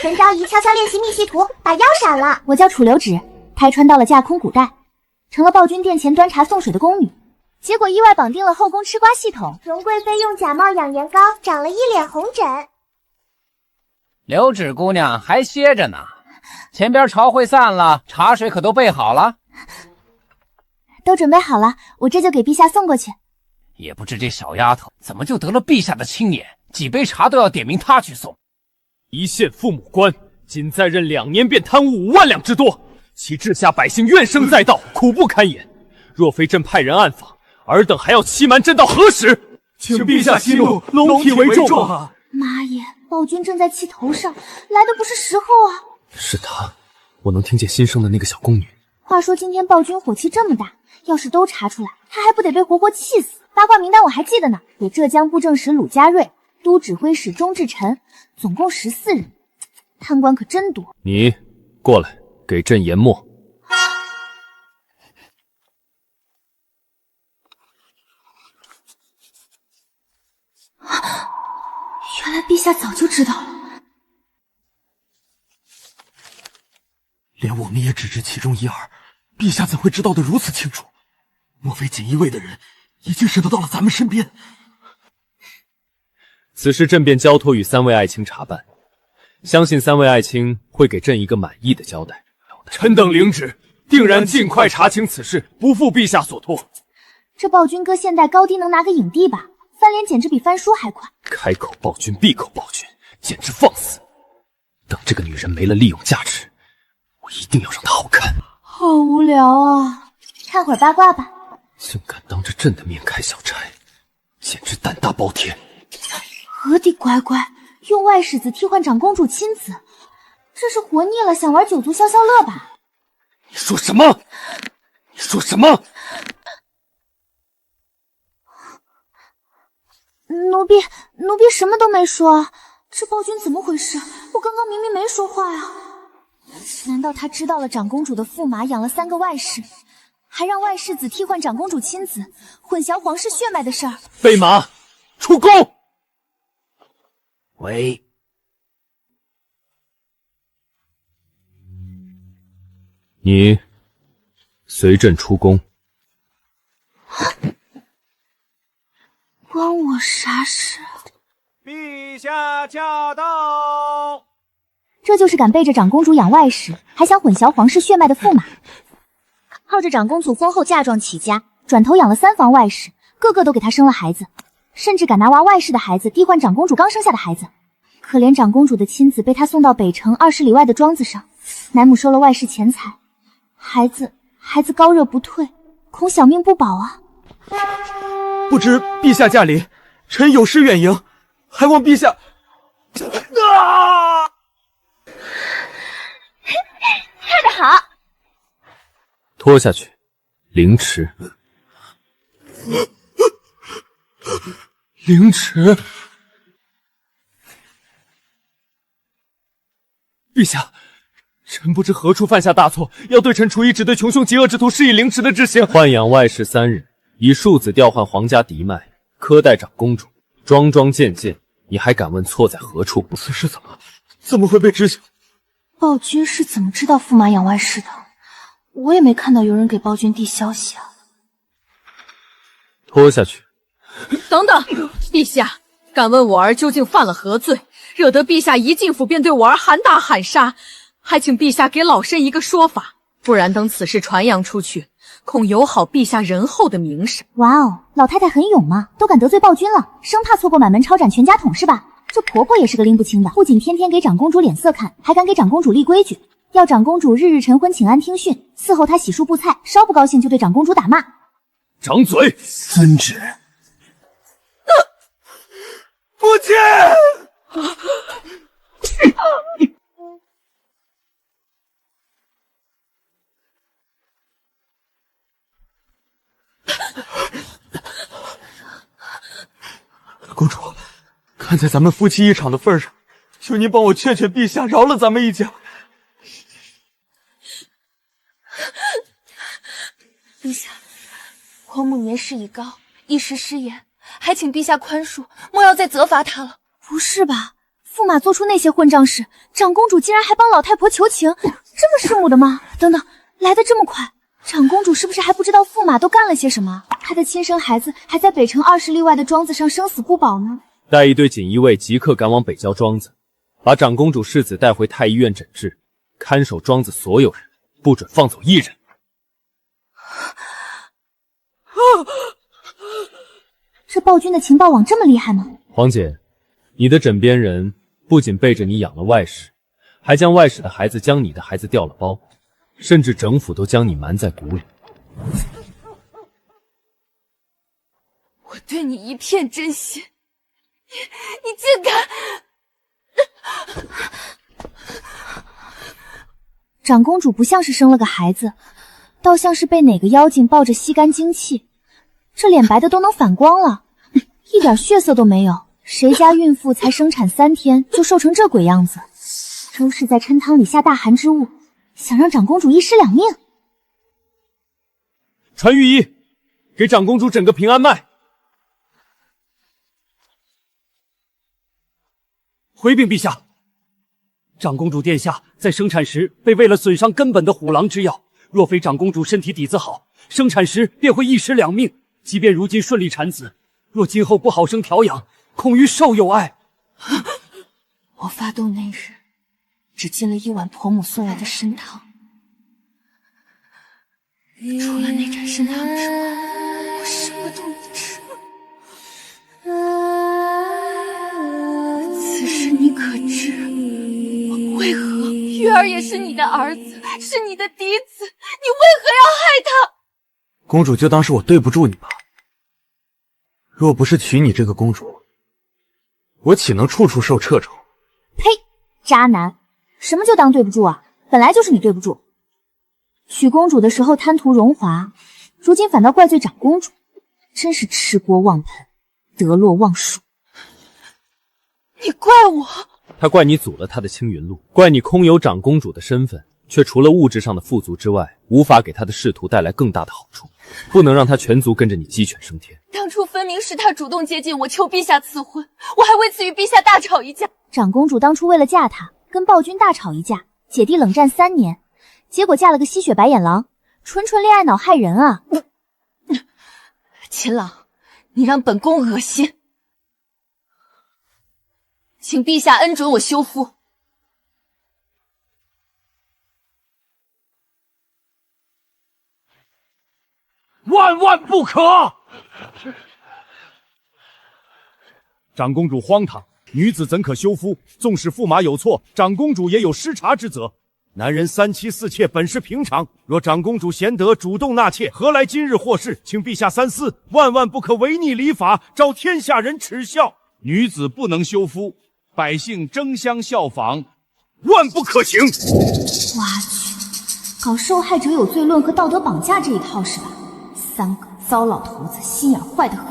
陈昭仪悄悄练习密系图，把腰闪了。我叫楚留芷，胎穿到了架空古代，成了暴君殿前端茶送水的宫女，结果意外绑定了后宫吃瓜系统。荣贵妃用假冒养颜膏长了一脸红疹。留芷姑娘还歇着呢，前边朝会散了，茶水可都备好了。都准备好了，我这就给陛下送过去。也不知这小丫头怎么就得了陛下的青眼，几杯茶都要点名她去送。一县父母官，仅在任2年便贪污5万两之多，其治下百姓怨声载道，苦不堪言。若非朕派人暗访，尔等还要欺瞒朕到何时？请陛下息怒，龙体为重啊！妈耶，暴君正在气头上，来的不是时候啊！是他，我能听见新生的那个小宫女。话说今天暴君火气这么大，要是都查出来，他还不得被活活气死？八卦名单我还记得呢，有浙江布政使鲁家瑞、都指挥使钟志臣，总共14人，贪官可真多。你过来，给朕研墨。原来陛下早就知道了。连我们也只知其中一二，陛下怎会知道的如此清楚？莫非锦衣卫的人已经渗透到了咱们身边？此事朕便交托与3位爱卿查办，相信3位爱卿会给朕一个满意的交代。臣等领旨，定然尽快查清此事，不负陛下所托。这暴君哥现代高低能拿个影帝吧？翻脸简直比翻书还快。开口暴君，闭口暴君，简直放肆！等这个女人没了利用价值，我一定要让她好看。好无聊啊，看会儿八卦吧。竟敢当着朕的面开小差，简直胆大包天！何地乖乖，用外世子替换长公主亲子，这是活腻了想玩九族消消乐吧？你说什么？你说什么？奴婢什么都没说，这暴君怎么回事？我刚刚明明没说话呀！难道他知道了长公主的驸马养了3个外室，还让外世子替换长公主亲子，混淆皇室血脉的事儿？备马，出宫！喂，你随朕出宫。关我啥事？陛下驾到！这就是敢背着长公主养外室，还想混淆皇室血脉的驸马。靠着长公主婚后嫁妆起家，转头养了3房外室，个个都给她生了孩子，甚至敢拿娃外室的孩子替换长公主刚生下的孩子。可怜长公主的亲子被他送到北城20里外的庄子上，奶母收了外室钱财，孩子高热不退，恐小命不保啊！不知陛下驾临，臣有失远迎，还望陛下。跳得好！拖下去，凌迟。凌迟！陛下，臣不知何处犯下大错，要对臣处以只对穷凶极恶之徒施以凌迟的之刑。豢养外室3人，以庶子调换皇家嫡脉，苛待长公主，桩桩件件，你还敢问错在何处？此事怎么会被知晓？暴君是怎么知道驸马养外室的？我也没看到有人给暴君递消息啊。拖下去。等等，陛下，敢问我儿究竟犯了何罪，惹得陛下一进府便对我儿喊打喊杀？还请陛下给老身一个说法，不然等此事传扬出去，恐有好陛下仁厚的名声。哇哦，老太太很勇嘛，都敢得罪暴君了，生怕错过满门抄斩全家桶是吧？这婆婆也是个拎不清的，不仅天天给长公主脸色看，还敢给长公主立规矩，要长公主日日晨昏请安听训，伺候她洗漱布菜，稍不高兴就对长公主打骂。掌嘴！遵旨。父亲！公主，看在咱们夫妻一场的份上，求您帮我劝劝陛下，饶了咱们一家。陛下，皇母年事已高，一时失言，还请陛下宽恕，莫要再责罚她了。不是吧？驸马做出那些混账事，长公主竟然还帮老太婆求情，这么弑母的吗？等等，来得这么快，长公主是不是还不知道驸马都干了些什么？她的亲生孩子还在北城20里外的庄子上生死不保呢。带一队锦衣卫即刻赶往北郊庄子，把长公主世子带回太医院诊治，看守庄子所有人，不准放走一人。这暴君的情报网这么厉害吗？黄姐，你的枕边人不仅背着你养了外室，还将外室的孩子将你的孩子调了包，甚至整府都将你瞒在鼓里。我对你一片真心，你竟敢！长公主不像是生了个孩子，倒像是被哪个妖精抱着吸干精气，这脸白的都能反光了，一点血色都没有。谁家孕妇才生产3天就瘦成这鬼样子？周氏在抻汤里下大寒之物，想让长公主一尸两命。传御医，给长公主诊个平安脉。回禀陛下，长公主殿下在生产时被喂了损伤根本的虎狼之药，若非长公主身体底子好，生产时便会一尸两命。即便如今顺利产子，若今后不好生调养，恐于寿有碍。我发动那日，只进了1碗婆母送来的参汤，除了那盏参汤之外，我什么都没吃。此事你可知？为何月儿也是你的儿子，是你的嫡子，你为何要害他？公主就当是我对不住你吧。若不是娶你这个公主，我岂能处处受掣肘？呸！渣男，什么就当对不住啊？本来就是你对不住。娶公主的时候贪图荣华，如今反倒怪罪长公主，真是吃锅忘盆，得陇望蜀。你怪我？他怪你阻了他的青云路，怪你空有长公主的身份，却除了物质上的富足之外，无法给他的仕途带来更大的好处，不能让他全族跟着你鸡犬升天。当初分明是他主动接近我，求陛下赐婚，我还为此与陛下大吵一架。长公主当初为了嫁他，跟暴君大吵一架，姐弟冷战3年，结果嫁了个吸血白眼狼，纯纯恋爱脑害人啊！秦朗，你让本宫恶心，请陛下恩准我休夫。万万不可！长公主荒唐，女子怎可休夫？纵使驸马有错，长公主也有失察之责。男人3妻4妾本是平常，若长公主贤德，主动纳妾，何来今日祸事？请陛下三思，万万不可违逆礼法，招天下人耻笑。女子不能休夫，百姓争相效仿，万不可行。我去，搞受害者有罪论和道德绑架这一套是吧？3个糟老头子，心眼坏得很。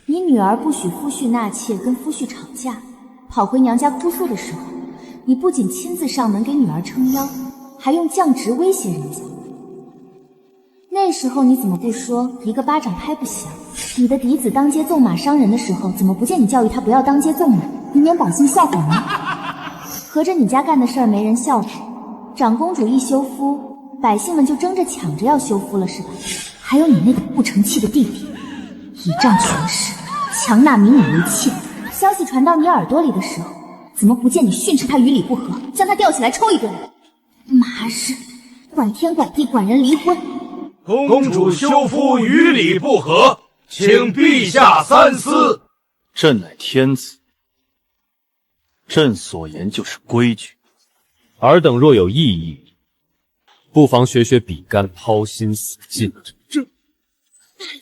你女儿不许夫婿纳妾，跟夫婿吵架，跑回娘家哭诉的时候，你不仅亲自上门给女儿撑腰，还用降职威胁人家。那时候你怎么不说一个巴掌拍不响？你的嫡子当街纵马伤人的时候，怎么不见你教育他不要当街纵马，以免百姓效仿呢？合着你家干的事儿没人效仿，长公主一休夫，百姓们就争着抢着要休夫了是吧？还有你那个不成器的弟弟，倚仗权势，强纳民女为妾。消息传到你耳朵里的时候，怎么不见你训斥他于理不合，将他吊起来抽一顿？妈日，拐天拐地管人离婚！公主休夫于理不合，请陛下三思。朕乃天子，朕所言就是规矩。尔等若有异议，不妨学学比干抛心死尽。大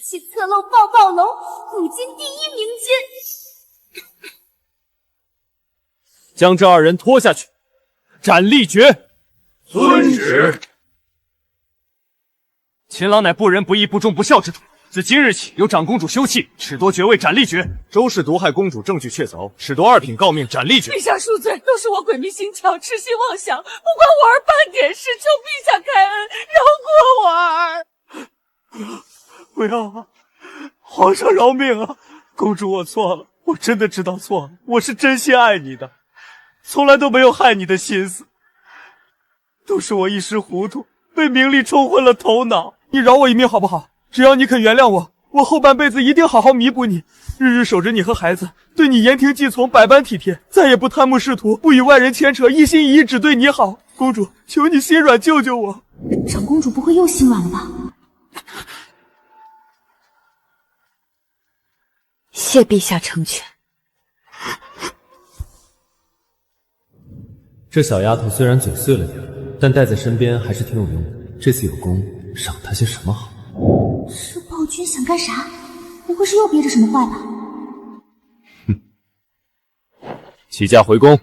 气侧漏抱抱龙，古今第1名君。将这2人拖下去，斩立决。遵旨。秦朗乃不仁不义不忠不孝之徒，自今日起由长公主休弃，褫夺爵位，斩立决。周氏毒害公主，证据确凿，褫夺2品诰命，斩立决。陛下恕罪，都是我鬼迷心窍，痴心妄想，不关我儿半点事，求陛下开恩，饶过我儿。不要啊！皇上饶命啊！公主，我错了，我真的知道错了，我是真心爱你的。从来都没有害你的心思，都是我一时糊涂，被名利冲昏了头脑。你饶我一命好不好？只要你肯原谅我，我后半辈子一定好好弥补你，日日守着你和孩子，对你言听计从，百般体贴，再也不贪慕仕途，不与外人牵扯，一心一意只对你好。公主，求你心软救救我！长公主不会又心软了吧？谢陛下成全。这小丫头虽然嘴碎了点，但带在身边还是挺有用的。这次有功，赏她些什么好？这暴君想干啥？不会是又憋着什么坏吧？哼！起驾回宫。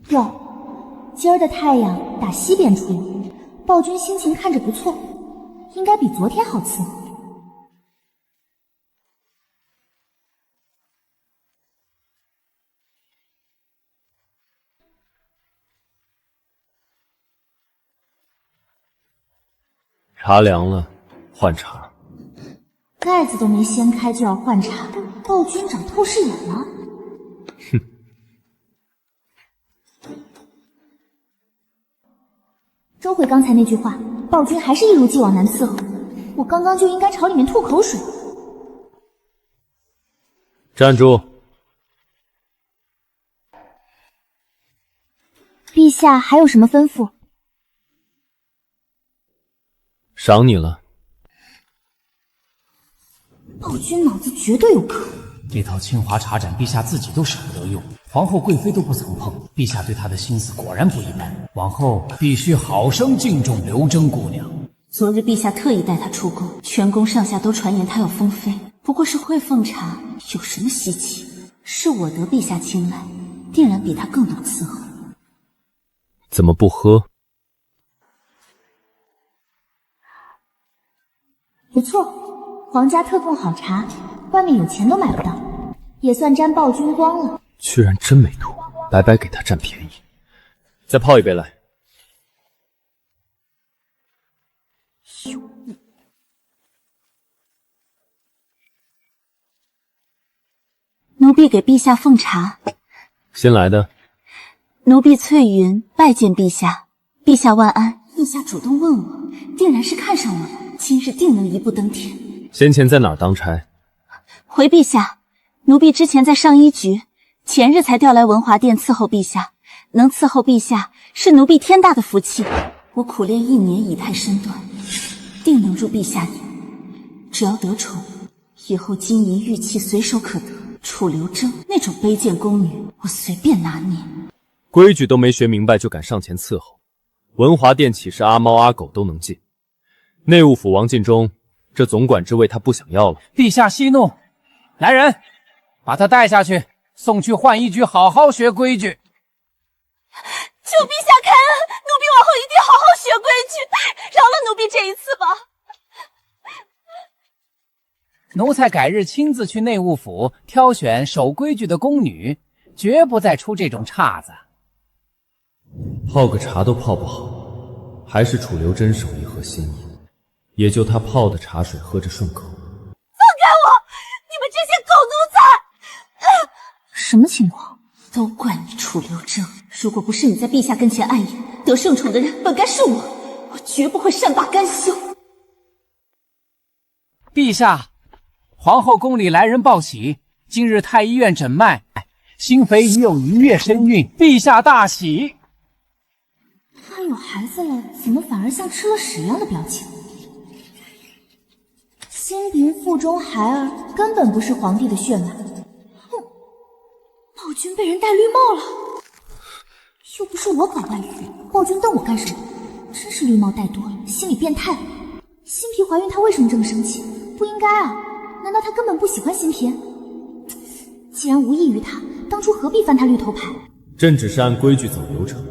哟，今儿的太阳打西边出，暴君心情看着不错，应该比昨天好伺候。茶凉了，换茶。盖子都没掀开就要换茶，暴君长透视眼了。哼！收回刚才那句话，暴君还是一如既往难伺候。我刚刚就应该朝里面吐口水。站住！陛下还有什么吩咐？赏你了。暴君脑子绝对有坑。这套清华茶盏，陛下自己都舍不得用，皇后贵妃都不曾碰。陛下对她的心思果然不一般，往后必须好生敬重刘征姑娘。昨日陛下特意带她出宫，全宫上下都传言她要封妃，不过是会奉茶，有什么稀奇？是我得陛下青睐，定然比她更懂伺候。怎么不喝？不错，皇家特供好茶，外面有钱都买不到，也算沾暴君光了。居然真没吐，白白给他占便宜。再泡一杯来。奴婢给陛下奉茶。新来的。奴婢翠云拜见陛下，陛下万安。陛下主动问我，定然是看上我了，今日定能一步登天。先前在哪儿当差？回陛下，奴婢之前在上衣局，前日才调来文华殿伺候陛下。能伺候陛下，是奴婢天大的福气。我苦练1年，以太身段，定能入陛下眼。只要得宠，以后金银玉器随手可得。楚留贞那种卑贱宫女，我随便拿捏。规矩都没学明白就敢上前伺候，文华殿岂是阿猫阿狗都能进？内务府王进忠，这总管之位他不想要了。陛下息怒，来人，把他带下去，送去浣衣局好好学规矩。求陛下开恩，奴婢往后一定好好学规矩，饶了奴婢这一次吧。奴才改日亲自去内务府挑选守规矩的宫女，绝不再出这种岔子。泡个茶都泡不好，还是楚留贞手艺和心意，也就他泡的茶水喝着顺口。放开我！你们这些狗奴才！什么情况？都怪你楚留贞！如果不是你在陛下跟前暗演，得圣宠的人本该是我，我绝不会善罢甘休。陛下，皇后宫里来人报喜，今日太医院诊脉，新妃已有1月身孕，陛下大喜。他有孩子了，怎么反而像吃了屎一样的表情？新嫔腹中孩儿根本不是皇帝的血脉。暴君被人戴绿帽了，又不是我搞外遇，暴君瞪我干什么？真是绿帽戴多了，心理变态。新嫔怀孕，她为什么这么生气？不应该啊，难道她根本不喜欢新嫔？既然无异于她，当初何必翻她绿头牌？朕只是按规矩走流程，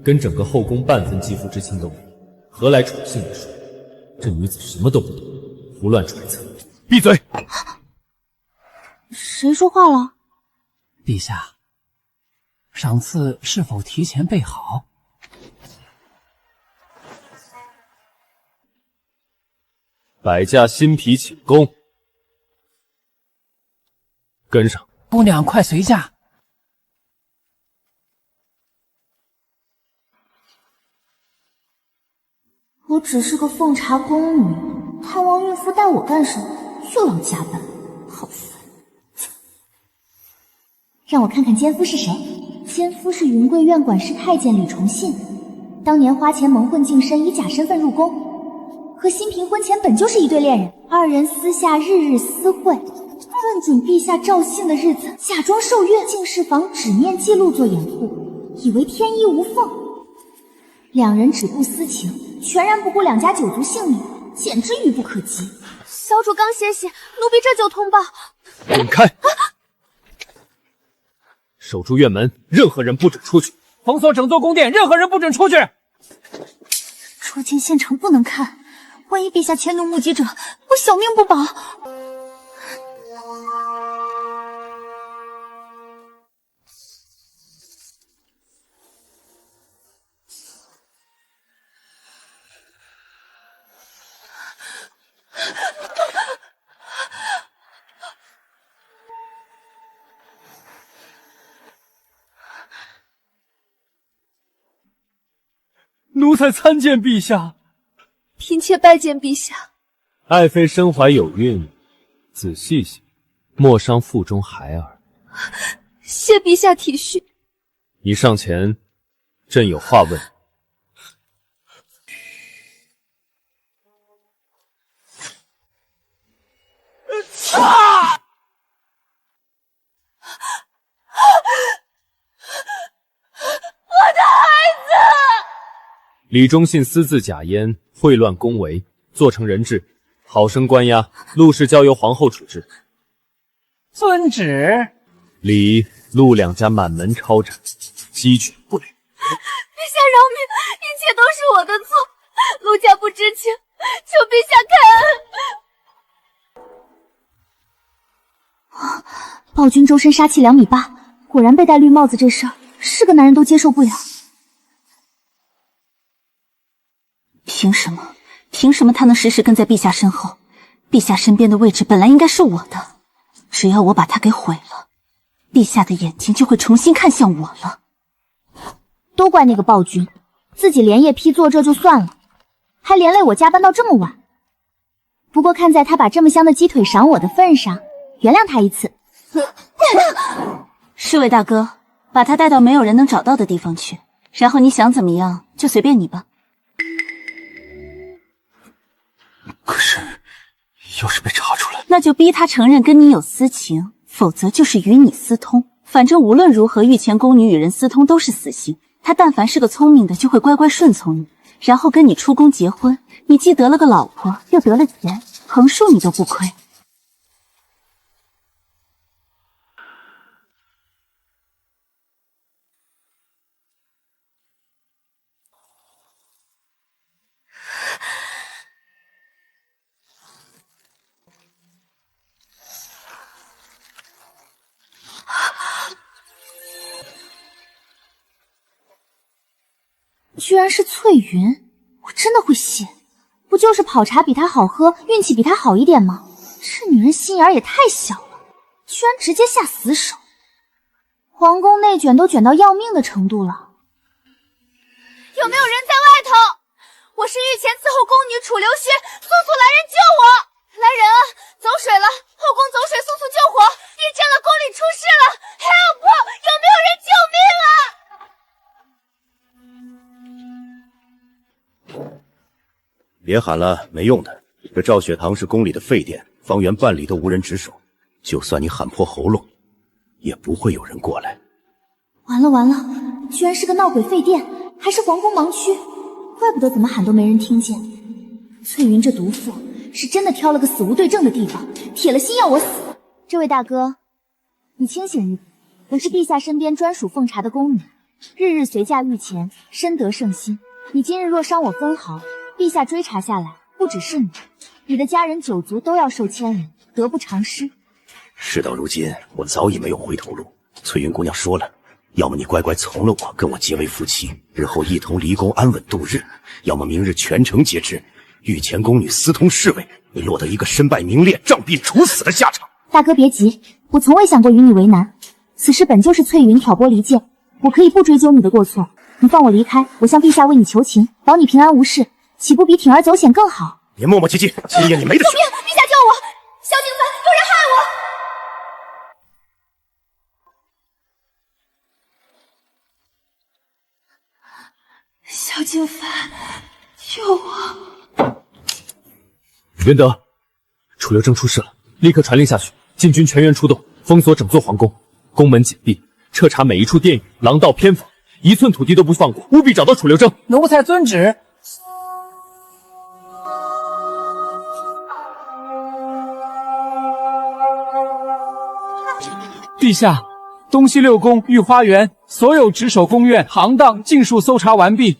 跟整个后宫半分肌肤之亲都没有，何来宠幸一说？这女子什么都不懂，胡乱揣测。闭嘴！谁说话了？陛下，赏赐是否提前备好？摆架新皮请功，跟上。姑娘快随驾。我只是个奉茶宫女，探望孕妇带我干什么？又要加班，好烦。让我看看奸夫是谁。奸夫是云贵院管事太监李崇信，当年花钱蒙混净身，以假身份入宫，和新嫔婚前本就是一对恋人，二人私下日私会，问准陛下召幸的日子，假装受孕，进士房纸面记录做掩护，以为天衣无缝。两人只顾私情，全然不顾两家九族性命，简直愚不可及。小主刚歇息，奴婢这就通报。滚开！守住院门，任何人不准出去。封锁整座宫殿，任何人不准出去。捉奸现场不能看，万一陛下迁怒目击者，我小命不保。奴才参见陛下。嫔妾拜见陛下。爱妃身怀有孕，仔细些，莫伤腹中孩儿。谢陛下体恤。你上前，朕有话问。我的孩子！李忠信私自假烟，秽乱宫闱，做成人质，好生关押。陆氏交由皇后处置。遵旨。李陆两家满门抄斩，鸡犬不留。陛下饶命，一切都是我的错，陆家不知情，求陛下开恩。暴君周身杀气2.8米，果然被戴绿帽子这事儿，是个男人都接受不了。凭什么？凭什么他能时时跟在陛下身后？陛下身边的位置本来应该是我的，只要我把他给毁了，陛下的眼睛就会重新看向我了。都怪那个暴君，自己连夜批作这就算了，还连累我加班到这么晚。不过看在他把这么香的鸡腿赏我的份上，原谅他一次。侍卫大哥，把他带到没有人能找到的地方去，然后你想怎么样就随便你吧。可是，要是被查出来，那就逼他承认跟你有私情，否则就是与你私通。反正无论如何，御前宫女与人私通都是死刑。他但凡是个聪明的，就会乖乖顺从你，然后跟你出宫结婚。你既得了个老婆，又得了钱，横竖你都不亏。居然是翠云，我真的会信？不就是跑茶比她好喝，运气比她好一点吗？这女人心眼也太小了，居然直接下死手。皇宫内卷都卷到要命的程度了。有没有人在外头？我是御前伺候宫女楚留萱，速速来人救我！来人啊，走水了，后宫走水，速速救火！地震了，宫里出事了 ！Help！ 有没有人救命啊？别喊了，没用的。这赵雪堂是宫里的废殿，方圆半里都无人值守，就算你喊破喉咙，也不会有人过来。完了完了，居然是个闹鬼废殿，还是皇宫盲区，怪不得怎么喊都没人听见。翠云这毒妇是真的挑了个死无对证的地方，铁了心要我死。这位大哥，你清醒一点，我是陛下身边专属奉茶的宫女，日日随驾御前，深得圣心。你今日若伤我分毫，陛下追查下来，不只是你，你的家人9族都要受牵连，得不偿失。事到如今，我早已没有回头路。翠云姑娘说了，要么你乖乖从了我，跟我结为夫妻，日后一同离宫安稳度日；要么明日全城皆知，御前宫女私通侍卫，你落得一个身败名裂、杖毙处死的下场。大哥别急，我从未想过与你为难，此事本就是翠云挑拨离间，我可以不追究你的过错。你放我离开，我向陛下为你求情，保你平安无事，岂不比铤而走险更好？别磨磨唧唧，今夜你没得选。救命！陛下救我！萧敬凡，有人害我！萧敬凡，救我！元德，楚留正出事了，立刻传令下去，禁军全员出动，封锁整座皇宫，宫门紧闭，彻查每一处殿宇、廊道、偏房，一寸土地都不放过，务必找到楚留正。奴才遵旨。陛下，东西六宫、御花园所有值守宫院、行当尽数搜查完毕，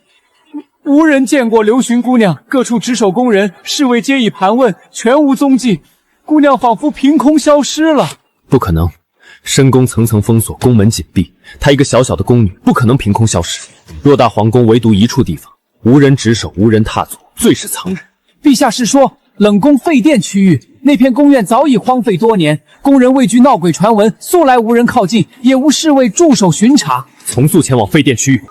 无人见过刘询姑娘。各处值守宫人、侍卫皆已盘问，全无踪迹。姑娘仿佛凭空消失了。不可能，深宫层层封锁，宫门紧闭，她一个小小的宫女，不可能凭空消失。偌大皇宫，唯独一处地方，无人值守，无人踏足，最是藏人。陛下是说冷宫废殿区域那片宫院早已荒废多年，宫人畏惧闹鬼传闻，素来无人靠近，也无侍卫驻守巡查。从速前往废殿区域。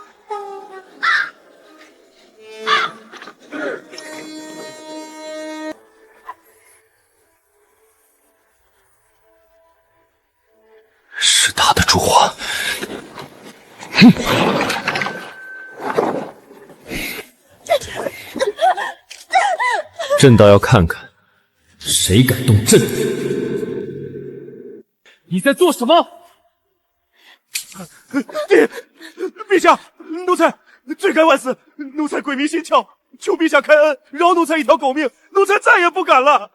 是他的烛火。朕倒要看看，谁敢动朕！你在做什么？陛下，奴才罪该万死，奴才鬼迷心窍，求陛下开恩，饶奴才一条狗命，奴才再也不敢了。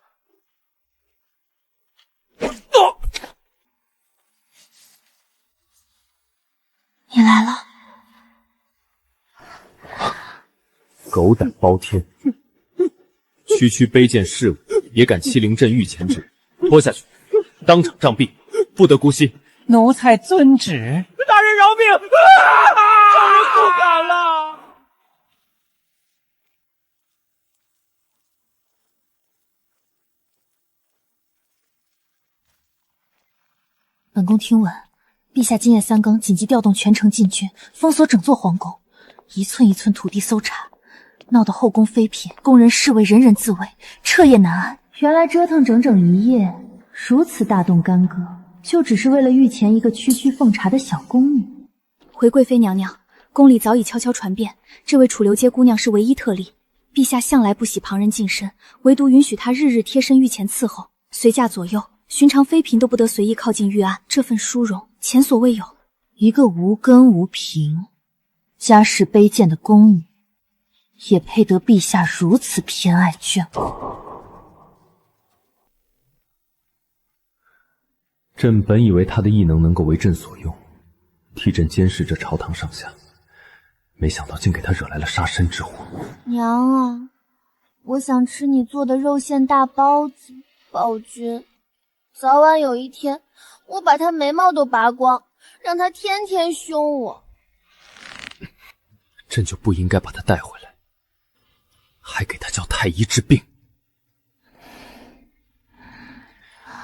你来了。狗胆包天，区区卑贱侍卫也敢欺凌朕御前之人，拖下去，当场杖毙，不得姑息。奴才遵旨。大人饶命！大人不敢了。本宫听闻，陛下今夜三更紧急调动全城禁军，封锁整座皇宫，一寸一寸土地搜查，闹得后宫妃嫔、宫人侍卫人人自危，彻夜难安。原来折腾整整一夜，如此大动干戈，就只是为了御前一个区区奉茶的小宫女。回贵妃娘娘，宫里早已悄悄传遍，这位楚留街姑娘是唯一特例。陛下向来不喜旁人近身，唯独允许她日日贴身御前伺候，随驾左右，寻常妃嫔都不得随意靠近御案，这份殊荣前所未有。一个无根无凭、家世卑贱的宫女，也配得陛下如此偏爱眷顾。朕本以为他的异能能够为朕所用，替朕监视着朝堂上下，没想到竟给他惹来了杀身之祸。娘啊，我想吃你做的肉馅大包子。宝君，早晚有一天，我把他眉毛都拔光，让他天天凶我。朕就不应该把他带回来，还给他叫太医治病。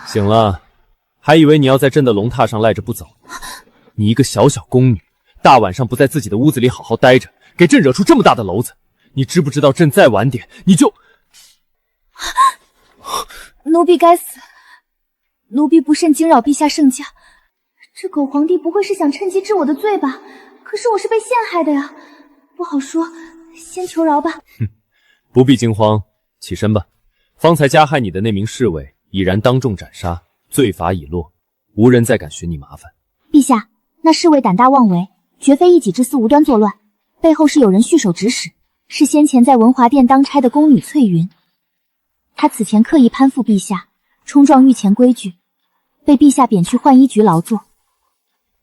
醒了，还以为你要在朕的龙榻上赖着不走。你一个小小宫女，大晚上不在自己的屋子里好好待着，给朕惹出这么大的篓子，你知不知道朕再晚点你就……奴婢该死，奴婢不慎惊扰陛下圣驾。这狗皇帝不会是想趁机治我的罪吧？可是我是被陷害的呀，不好说，先求饶吧。不必惊慌，起身吧。方才加害你的那名侍卫已然当众斩杀，罪罚已落，无人再敢寻你麻烦。陛下，那侍卫胆大妄为，绝非一己之私无端作乱，背后是有人蓄手指使，是先前在文华殿当差的宫女翠云。她此前刻意攀附陛下，冲撞御前规矩，被陛下贬去浣衣局劳作。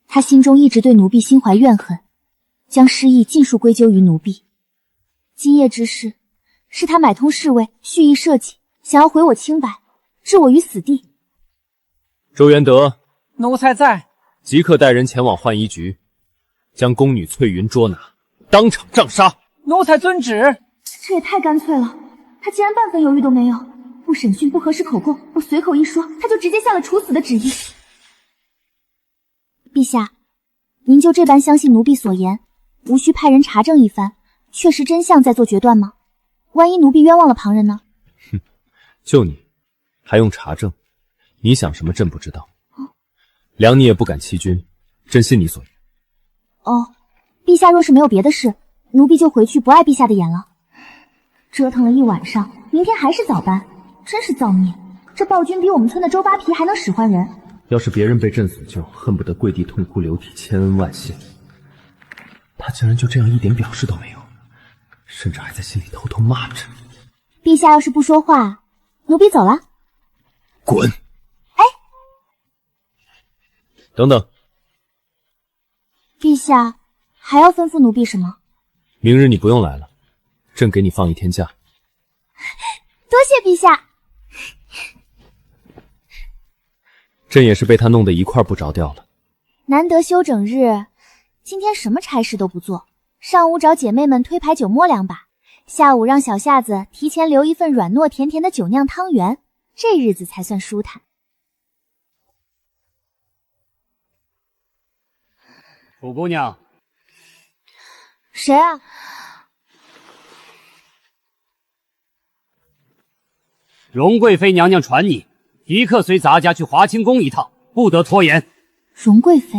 她心中一直对奴婢心怀怨恨，将失意尽数归咎于奴婢。今夜之事，是她买通侍卫，蓄意设计，想要毁我清白，置我于死地。周元德，奴才在。即刻带人前往浣衣局，将宫女翠云捉拿，当场杖杀。奴才遵旨。这也太干脆了，他竟然半分犹豫都没有，不审讯，不核实口供，我随口一说，他就直接下了处死的旨意。陛下，您就这般相信奴婢所言，无需派人查证一番，确实真相再做决断吗？万一奴婢冤枉了旁人呢？哼，就你，还用查证？你想什么朕不知道。良你也不敢欺君，朕信你所言。哦，陛下若是没有别的事，奴婢就回去不碍陛下的眼了。折腾了一晚上，明天还是早班，真是造孽！这暴君比我们村的周扒皮还能使唤人。要是别人被朕所救，恨不得跪地痛哭流涕，千恩万谢。他竟然就这样一点表示都没有，甚至还在心里偷偷骂着。陛下要是不说话，奴婢走了。滚！哎，等等，陛下还要吩咐奴婢什么？明日你不用来了，朕给你放1天假。多谢陛下。朕也是被他弄得一块不着调了。难得休整日，今天什么差事都不做，上午找姐妹们推牌九摸2把，下午让小夏子提前留一份软糯甜甜的酒酿汤圆，这日子才算舒坦。楚姑娘，谁啊？荣贵妃娘娘传你，即刻随咱家去华清宫一趟，不得拖延。荣贵妃，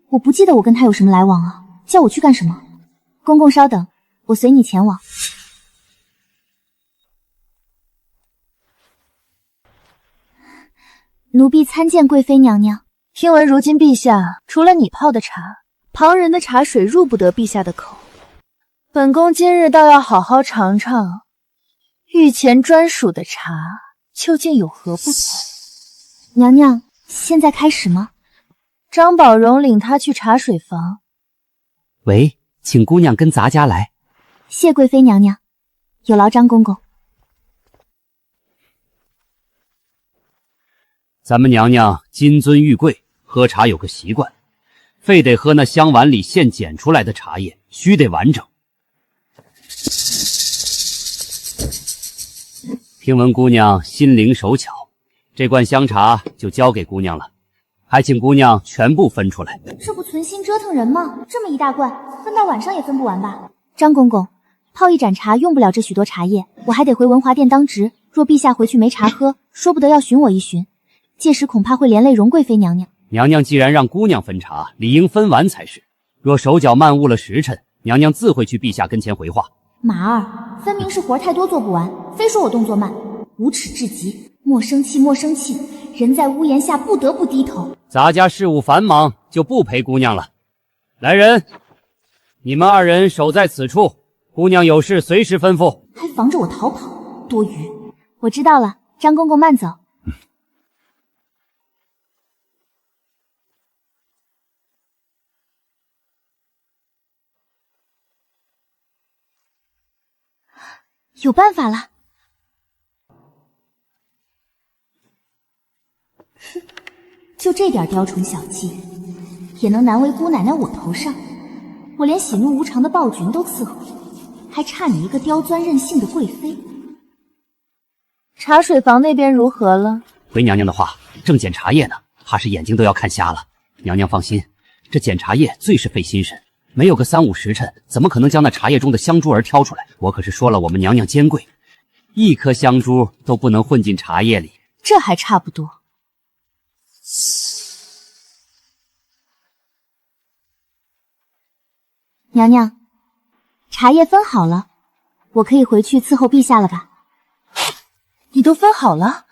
我不记得我跟她有什么来往啊，叫我去干什么？公公稍等，我随你前往。奴婢参见贵妃娘娘。听闻如今陛下除了你泡的茶，旁人的茶水入不得陛下的口。本宫今日倒要好好尝尝御前专属的茶究竟有何不同。娘娘，现在开始吗？张宝荣领他去茶水房。喂，请姑娘跟咱家来。谢贵妃娘娘，有劳张公公。咱们娘娘金尊玉贵，喝茶有个习惯，非得喝那香碗里现捡出来的茶叶，须得完整。听闻姑娘心灵手巧，这罐香茶就交给姑娘了，还请姑娘全部分出来。这不存心折腾人吗？这么一大罐，分到晚上也分不完吧？张公公，泡一盏茶用不了这许多茶叶，我还得回文华殿当值。若陛下回去没茶喝，说不得要寻我一寻，届时恐怕会连累荣贵妃娘娘。娘娘既然让姑娘分茶，理应分完才是。若手脚慢误了时辰，娘娘自会去陛下跟前回话。马儿，分明是活太多做不完，非说我动作慢，无耻至极！莫生气，莫生气，人在屋檐下不得不低头。咱家事务繁忙，就不陪姑娘了。来人，你们2人守在此处，姑娘有事随时吩咐。还防着我逃跑，多余。我知道了，张公公慢走。有办法了。哼，就这点雕虫小技，也能难为姑奶奶我头上？我连喜怒无常的暴君都伺候，还差你一个刁钻任性的贵妃。茶水房那边如何了？回娘娘的话，正捡茶叶呢，怕是眼睛都要看瞎了。娘娘放心，这捡茶叶最是费心神，没有个3、5时辰，怎么可能将那茶叶中的香珠儿挑出来？我可是说了，我们娘娘坚贵，一颗香珠都不能混进茶叶里。这还差不多。娘娘，茶叶分好了，我可以回去伺候陛下了吧？你都分好了？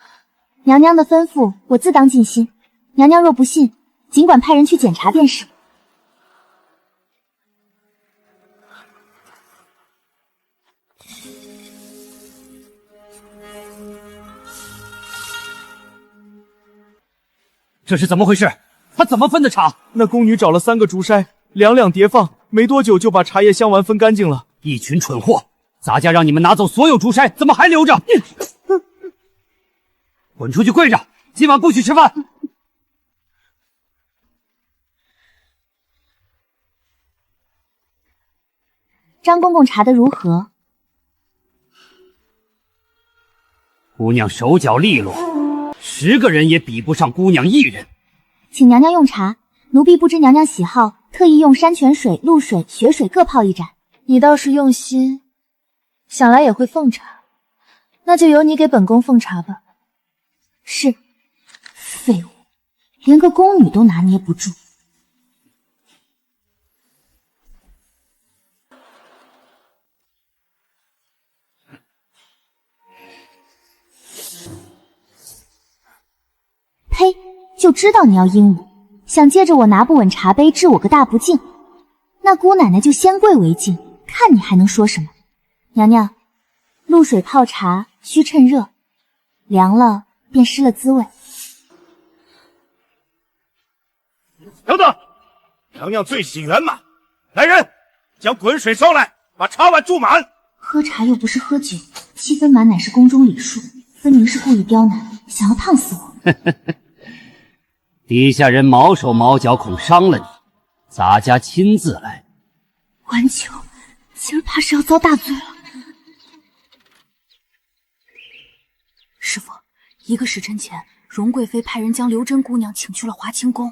娘娘的吩咐，我自当尽心。娘娘若不信，尽管派人去检查便是。这是怎么回事？他怎么分的茶？那宫女找了3个竹筛，两两叠放，没多久就把茶叶香丸分干净了。一群蠢货！咱家让你们拿走所有竹筛，怎么还留着？滚出去跪着！今晚不许吃饭！张公公查得如何？姑娘手脚利落，10个人也比不上姑娘一人。请娘娘用茶，奴婢不知娘娘喜好，特意用山泉水、露水、雪水各泡一盏。你倒是用心，想来也会奉茶，那就由你给本宫奉茶吧。是，废物，连个宫女都拿捏不住。呸！就知道你要阴我，想借着我拿不稳茶杯治我个大不敬。那姑奶奶就先跪为敬，看你还能说什么。娘娘，露水泡茶需趁热，凉了便失了滋味。等等，娘娘最喜圆满。来人，将滚水烧来，把茶碗注满。喝茶又不是喝酒，7分满乃是宫中礼数，分明是故意刁难，想要烫死我。底下人毛手毛脚，恐伤了你，咱家亲自来。婉秋，今儿怕是要遭大罪了。师父，1个时辰前，荣贵妃派人将刘真姑娘请去了华清宫。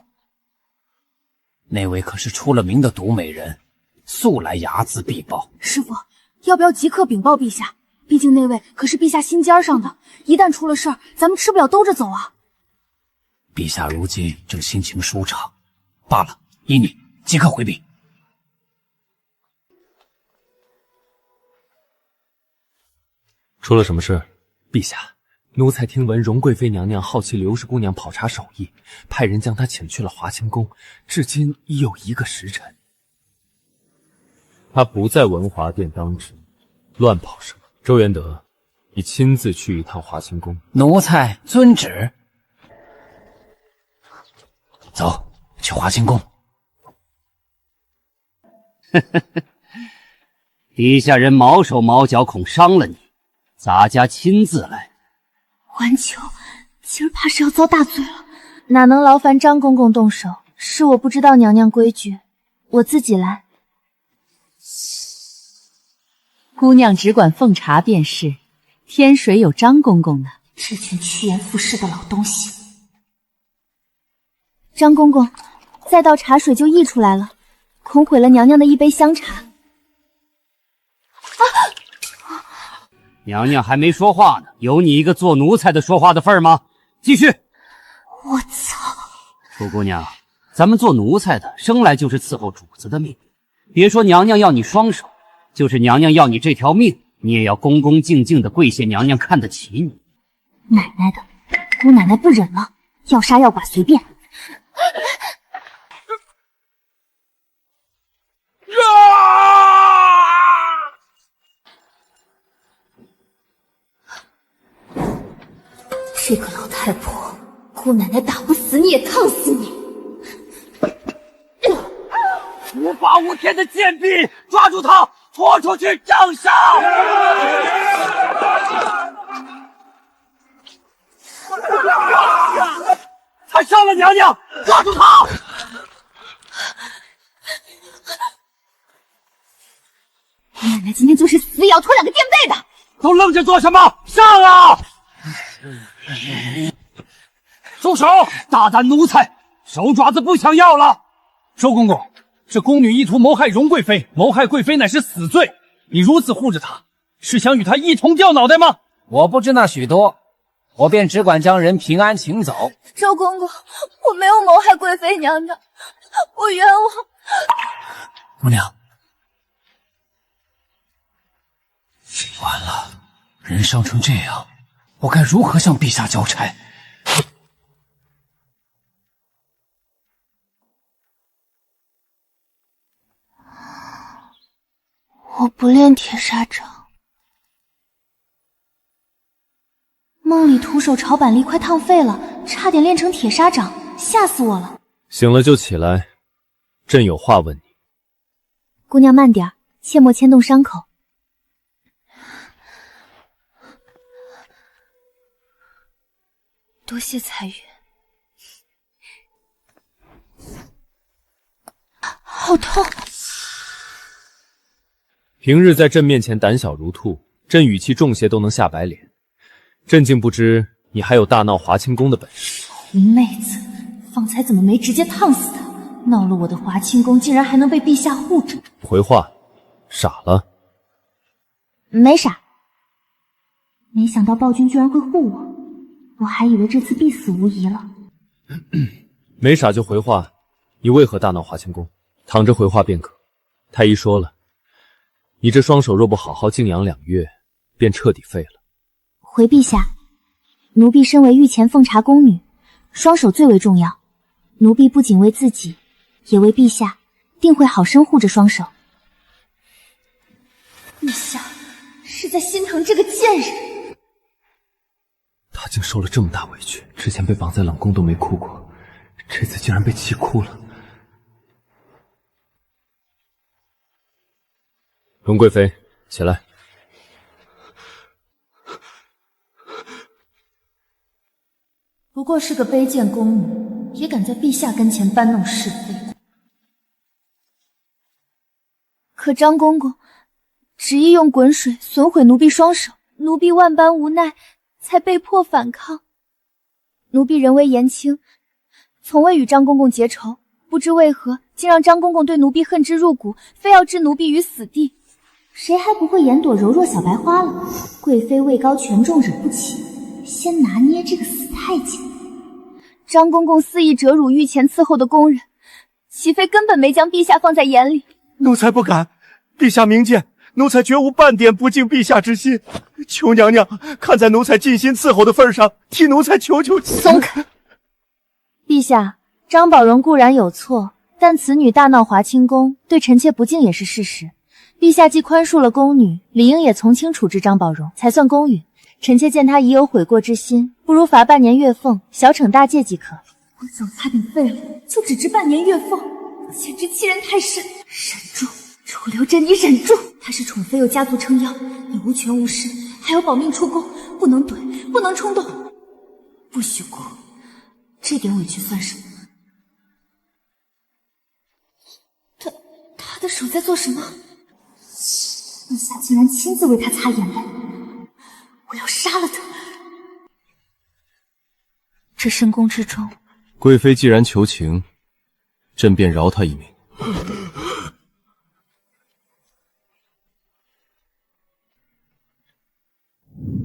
那位可是出了名的毒美人，素来睚眦必报。师父，要不要即刻禀报陛下？毕竟那位可是陛下心尖上的，一旦出了事儿，咱们吃不了兜着走啊。陛下如今正心情舒畅，罢了，依你即刻回禀。出了什么事？陛下，奴才听闻荣贵妃娘娘好奇刘氏姑娘跑茶手艺，派人将她请去了华清宫，至今已有1个时辰。她不在文华殿当值，乱跑什么？周元德，你亲自去一趟华清宫。奴才遵旨。走，去华清宫。底下人毛手毛脚，恐伤了你，咱家亲自来。婉秋，今儿怕是要遭大罪了。哪能劳烦张公公动手？是我不知道娘娘规矩，我自己来。姑娘只管奉茶便是，天水有张公公呢。这群趋炎附势的老东西。张公公，再倒茶水就溢出来了，恐毁了娘娘的一杯香茶。娘娘还没说话呢，有你一个做奴才的说话的份儿吗？继续。我操！楚姑娘，咱们做奴才的生来就是伺候主子的命，别说娘娘要你双手，就是娘娘要你这条命，你也要恭恭敬敬的跪谢娘娘看得起你。奶奶的，姑奶奶不忍了，要杀要剐随便。这个老太婆，姑奶奶打不死你也烫死你！无法无天的贱婢，抓住他，拖出去杖杀！他伤了娘娘，抓住他！奶奶今天就是死也要拖2个垫背的！都愣着做什么？上啊！住手！大胆奴才，手爪子不想要了！周公公，这宫女意图谋害荣贵妃，谋害贵妃乃是死罪。你如此护着她，是想与她一同掉脑袋吗？我不知那许多，我便只管将人平安请走。周公公，我没有谋害贵妃娘娘，我冤枉。姑娘，完了，人伤成这样，我该如何向陛下交差？我不练铁砂掌，梦里徒手炒板栗快烫废了，差点练成铁砂掌，吓死我了。醒了就起来，朕有话问你。姑娘慢点，切莫牵动伤口。多谢彩云。好痛！平日在朕面前胆小如兔，朕语气重些都能下白脸。朕竟不知你还有大闹华清宫的本事。林妹子，方才怎么没直接烫死他？闹了我的华清宫，竟然还能被陛下护着。回话，傻了？没傻。没想到暴君居然会护我，我还以为这次必死无疑了。没傻就回话，你为何大闹华清宫？躺着回话便可。太医说了，你这双手若不好好静养2月，便彻底废了。回陛下，奴婢身为御前奉茶宫女，双手最为重要。奴婢不仅为自己，也为陛下，定会好生护着双手。陛下是在心疼这个贱人。他竟受了这么大委屈，之前被绑在冷宫都没哭过，这次竟然被气哭了。荣贵妃，起来。不过是个卑贱宫女，也敢在陛下跟前搬弄是非。可张公公执意用滚水损毁奴婢双手，奴婢万般无奈，才被迫反抗。奴婢人微言轻，从未与张公公结仇，不知为何竟让张公公对奴婢恨之入骨，非要置奴婢于死地。谁还不会眼朵柔弱小白花了？贵妃位高权重惹不起，先拿捏这个死太监。张公公肆意折辱御前伺候的宫人，齐妃根本没将陛下放在眼里。奴才不敢，陛下明鉴，奴才绝无半点不敬陛下之心。求娘娘看在奴才尽心伺候的份上，替奴才求求。松开！陛下，张宝荣固然有错，但此女大闹华清宫，对臣妾不敬也是事实。陛下既宽恕了宫女，理应也从轻处置张宝荣，才算公允。臣妾见他已有悔过之心，不如罚半年月俸，小惩大戒即可。我手差点废了，就只值半年月俸，简直欺人太甚！忍住，楚留贞，你忍住！他是宠妃，有家族撑腰，你无权无势，还要保命出宫，不能怼，不能冲动，不许哭，这点委屈算什么？他的手在做什么？陛下竟然亲自为他擦眼泪，我要杀了他！这深宫之中，贵妃既然求情，朕便饶他一命。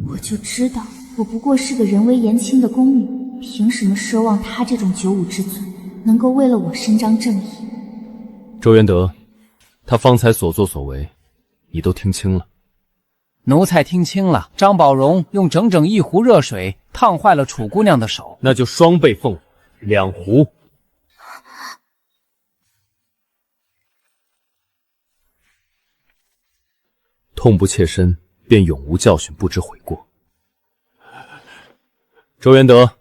我就知道，我不过是个人微言轻的宫女，凭什么奢望他这种九五之尊能够为了我伸张正义？周元德，他方才所作所为，你都听清了。奴才听清了，张宝荣用整整1壶热水烫坏了楚姑娘的手，那就双倍俸，2壶。痛不切身，便永无教训，不知悔过。周元德，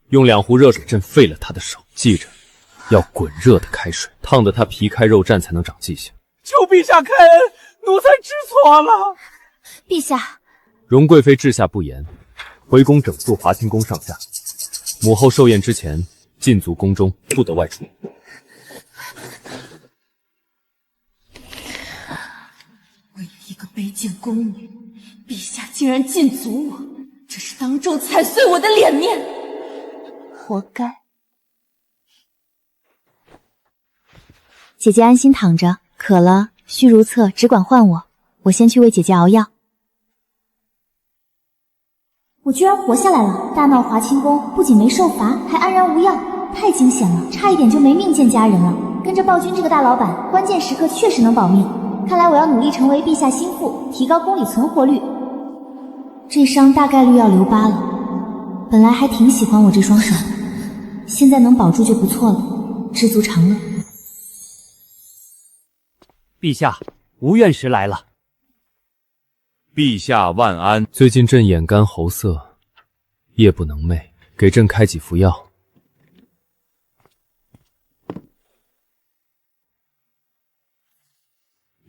用2壶热水朕废了他的手，记着，要滚热的开水，烫得他皮开肉绽，才能长记性。求陛下开恩，奴才知错了。陛下，荣贵妃治下不严，回宫整肃华清宫上下。母后寿宴之前，禁足宫中，不得外出。为了一个卑贱宫女，陛下竟然禁足我，这是当众踩碎我的脸面，活该。姐姐安心躺着，渴了需如厕，只管唤我，我先去为姐姐熬药。我居然活下来了！大闹华清宫，不仅没受罚，还安然无恙，太惊险了，差一点就没命见家人了。跟着暴君这个大老板，关键时刻确实能保命。看来我要努力成为陛下心腹，提高宫里存活率。这伤大概率要留疤了，本来还挺喜欢我这双手的，现在能保住就不错了，知足常乐。陛下，吴院士来了。陛下万安。最近朕眼干喉涩，夜不能寐，给朕开几服药。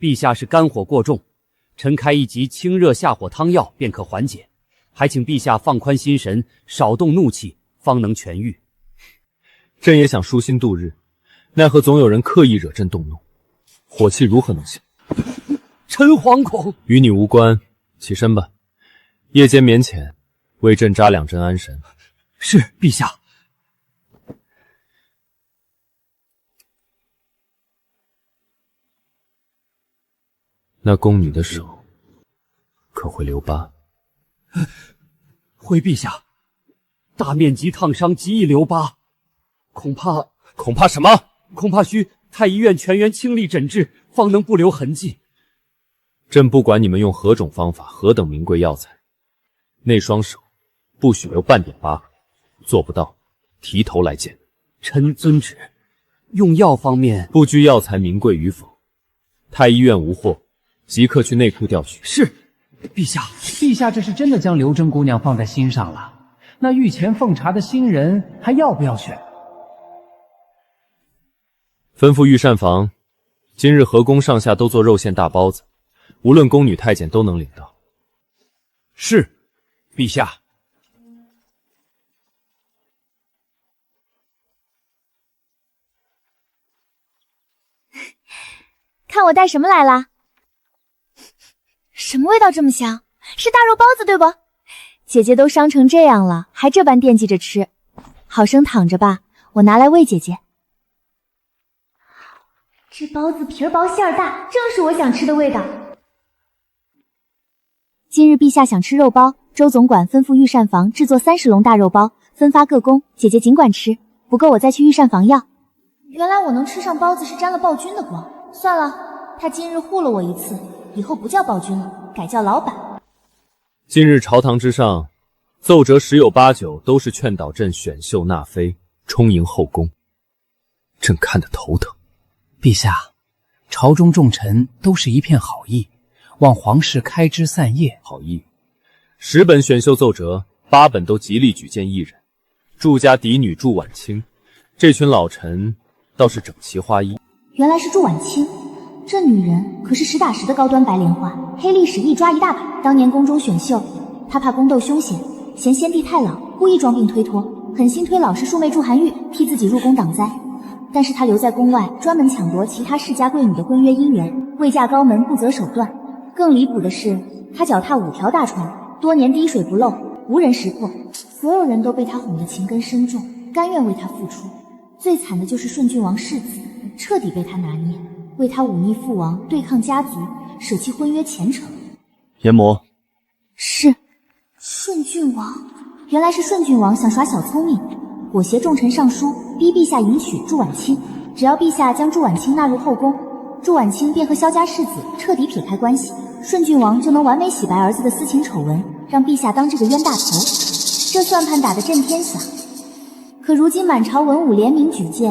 陛下是肝火过重，臣开一剂清热下火汤药便可缓解，还请陛下放宽心神，少动怒气，方能痊愈。朕也想舒心度日，奈何总有人刻意惹朕动怒，火气如何能消？臣惶恐。与你无关，起身吧。夜间免遣，为朕扎2针安神。是，陛下。那宫女的手可会留疤？回陛下，大面积烫伤极易留疤，恐怕什么？恐怕需太医院全员倾力诊治，方能不留痕迹。朕不管你们用何种方法，何等名贵药材，那双手不许留半点疤，做不到，提头来见。臣遵旨。用药方面，不拘药材名贵与否，太医院无货，即刻去内库调取。是，陛下。陛下这是真的将刘真姑娘放在心上了。那御前奉茶的新人还要不要选？吩咐御膳房，今日河宫上下都做肉馅大包子，无论宫女太监都能领到。是，陛下。看我带什么来啦？什么味道这么香？是大肉包子对不？姐姐都伤成这样了，还这般惦记着吃。好生躺着吧，我拿来喂姐姐。这包子皮儿薄馅儿大，正是我想吃的味道。今日陛下想吃肉包，周总管吩咐御膳房制作30笼大肉包，分发各宫，姐姐尽管吃，不够我再去御膳房要。原来我能吃上包子是沾了暴君的光。算了，他今日护了我一次，以后不叫暴君了，改叫老板。今日朝堂之上，奏折10有8九都是劝导朕选秀纳妃，充盈后宫，朕看得头疼。陛下，朝中重臣都是一片好意，望皇室开枝散叶。好意，10本选秀奏折，8本都极力举荐一人，祝家嫡女祝婉清。这群老臣倒是整齐划一。原来是祝婉清，这女人可是实打实的高端白莲花，黑历史一抓一大把。当年宫中选秀，她怕宫斗凶险，嫌先帝太老，故意装病推脱，狠心推老师庶妹祝寒玉替自己入宫挡灾。但是她留在宫外，专门抢夺其他世家贵女的婚约姻缘，未嫁高门不择手段。更离谱的是，她脚踏5条大船，多年滴水不漏，无人识破，所有人都被她哄得情根深重，甘愿为她付出。最惨的就是顺郡王世子，彻底被他拿捏，为他忤逆父王，对抗家族，舍弃婚约前程。研磨。是。顺郡王，原来是顺郡王想耍小聪明，裹挟重臣上书，逼陛下迎娶祝婉清。只要陛下将祝婉清纳入后宫，祝婉清便和萧家世子彻底撇开关系，顺郡王就能完美洗白儿子的私情丑闻，让陛下当这个冤大头。这算盘打得震天响。可如今满朝文武联名举荐，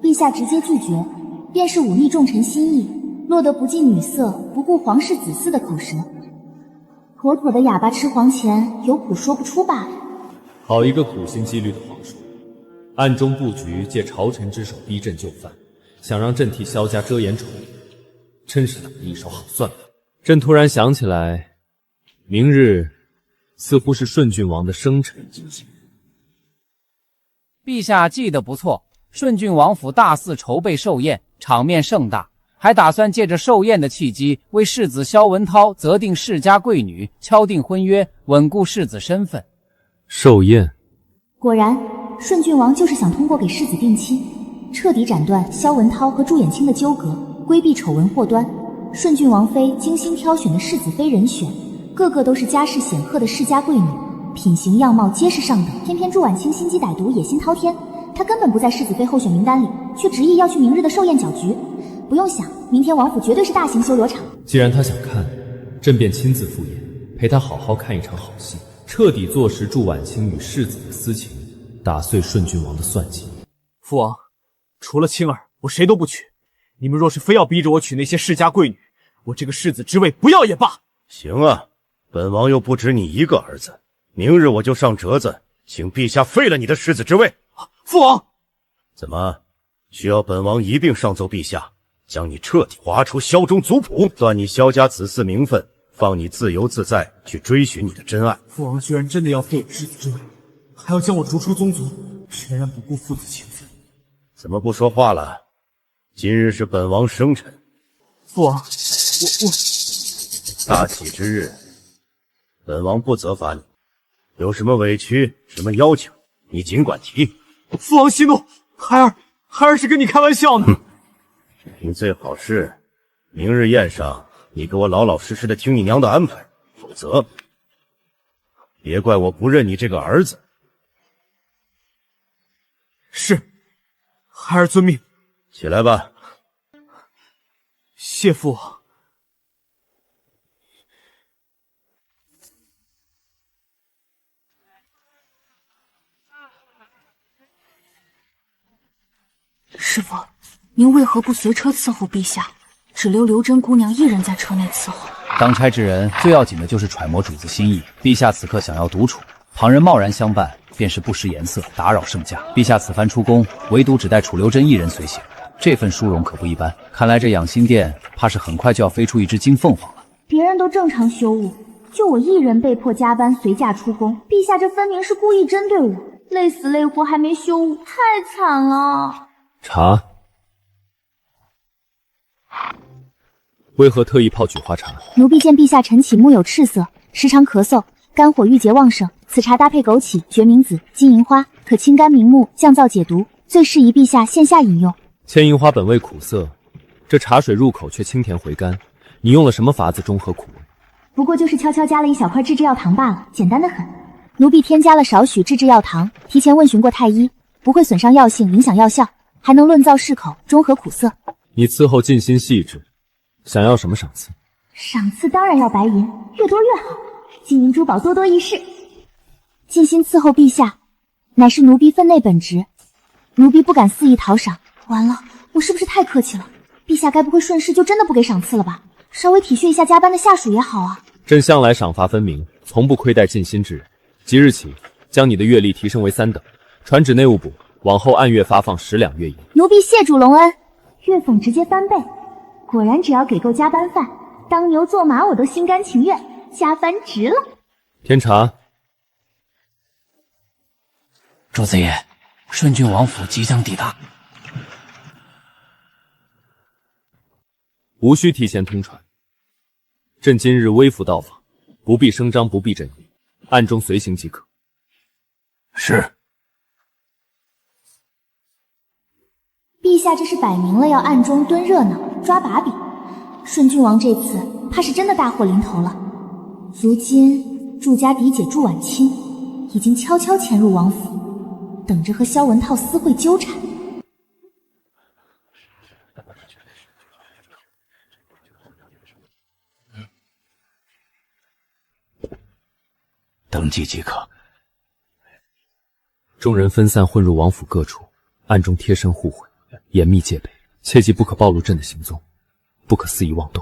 陛下直接拒绝，便是忤逆重臣心意，落得不近女色，不顾皇室子嗣的口舌。妥妥的哑巴吃黄钱，有苦说不出罢了。好一个苦心积虑的皇叔，暗中布局，借朝臣之手逼朕就范，想让朕替萧家遮掩丑闻，真是打了一手好算盘。朕突然想起来，明日似乎是顺郡王的生辰之日。陛下记得不错，顺郡王府大肆筹备寿宴，场面盛大，还打算借着寿宴的契机，为世子萧文涛择定世家贵女，敲定婚约，稳固世子身份。寿宴，果然，顺郡王就是想通过给世子定亲，彻底斩断萧文涛和祝衍清的纠葛，规避丑闻祸端。顺郡王妃精心挑选的世子妃人选，个个都是家世显赫的世家贵女，品行样貌皆是上等。偏偏祝婉清心机歹毒，野心滔天，她根本不在世子妃候选名单里，却执意要去明日的寿宴搅局。不用想，明天王府绝对是大型修罗场。既然他想看，朕便亲自赴宴，陪他好好看一场好戏，彻底坐实祝婉清与世子的私情，打碎顺郡王的算计。父王，除了青儿，我谁都不娶。你们若是非要逼着我娶那些世家贵女，我这个世子之位不要也罢。行啊，本王又不止你一个儿子，明日我就上折子，请陛下废了你的世子之位。父王，怎么需要本王一并上奏陛下，将你彻底划出萧中族谱，断你萧家子嗣名分，放你自由自在去追寻你的真爱。父王居然真的要废我世子之位，还要将我逐出宗族，全然不顾父子情分。怎么不说话了？今日是本王生辰，父王，我大喜之日，本王不责罚你，有什么委屈，什么要求，你尽管提。父王息怒，孩儿是跟你开玩笑呢。你最好是明日宴上，你给我老老实实的听你娘的安排，否则别怪我不认你这个儿子。是，孩儿遵命。起来吧。谢父王。师父，您为何不随车伺候陛下，只留刘真姑娘一人在车内伺候？当差之人最要紧的就是揣摩主子心意。陛下此刻想要独处，旁人贸然相伴，便是不识颜色，打扰圣驾。陛下此番出宫，唯独只带楚留真一人随行，这份殊荣可不一般。看来这养心殿怕是很快就要飞出一只金凤凰了。别人都正常休务，就我一人被迫加班随驾出宫。陛下这分明是故意针对我，累死累活还没休务，太惨了。茶，为何特意泡菊花茶？奴婢见陛下晨起目有赤色，时常咳嗽，肝火郁结旺盛，此茶搭配枸杞、决明子、金银花，可清肝明目、降燥解毒，最适宜陛下线下饮用。千银花本味苦涩，这茶水入口却清甜回甘，你用了什么法子中和苦味？不过就是悄悄加了一小块制制药糖罢了，简单的很。奴婢添加了少许制制药糖，提前问询过太医，不会损伤药性，影响药效，还能润燥适口，中和苦涩。你伺候尽心细致，想要什么赏赐？赏赐当然要白银，越多越好，金银珠宝多多益市。尽心伺候陛下，乃是奴婢分内本职，奴婢不敢肆意讨赏。完了，我是不是太客气了？陛下该不会顺势就真的不给赏赐了吧？稍微体恤一下加班的下属也好啊。朕向来赏罚分明，从不亏待尽心之人。即日起，将你的月例提升为3等，传旨内务部，往后按月发放10两月银。奴婢谢主隆恩，月俸直接翻倍。果然只要给够加班饭，当牛做马我都心甘情愿，加班值了。添茶。主子爷，顺郡王府即将抵达。无需提前通传，朕今日微服到访，不必声张，不必阵营，暗中随行即可。是。陛下这是摆明了要暗中蹲热闹，抓把柄。顺郡王这次怕是真的大祸临头了。如今祝家嫡姐祝婉清已经悄悄潜入王府，等着和萧文涛私会纠缠。登记即可。众人分散混入王府各处，暗中贴身护卫，严密戒备，切记不可暴露朕的行踪，不可肆意妄动。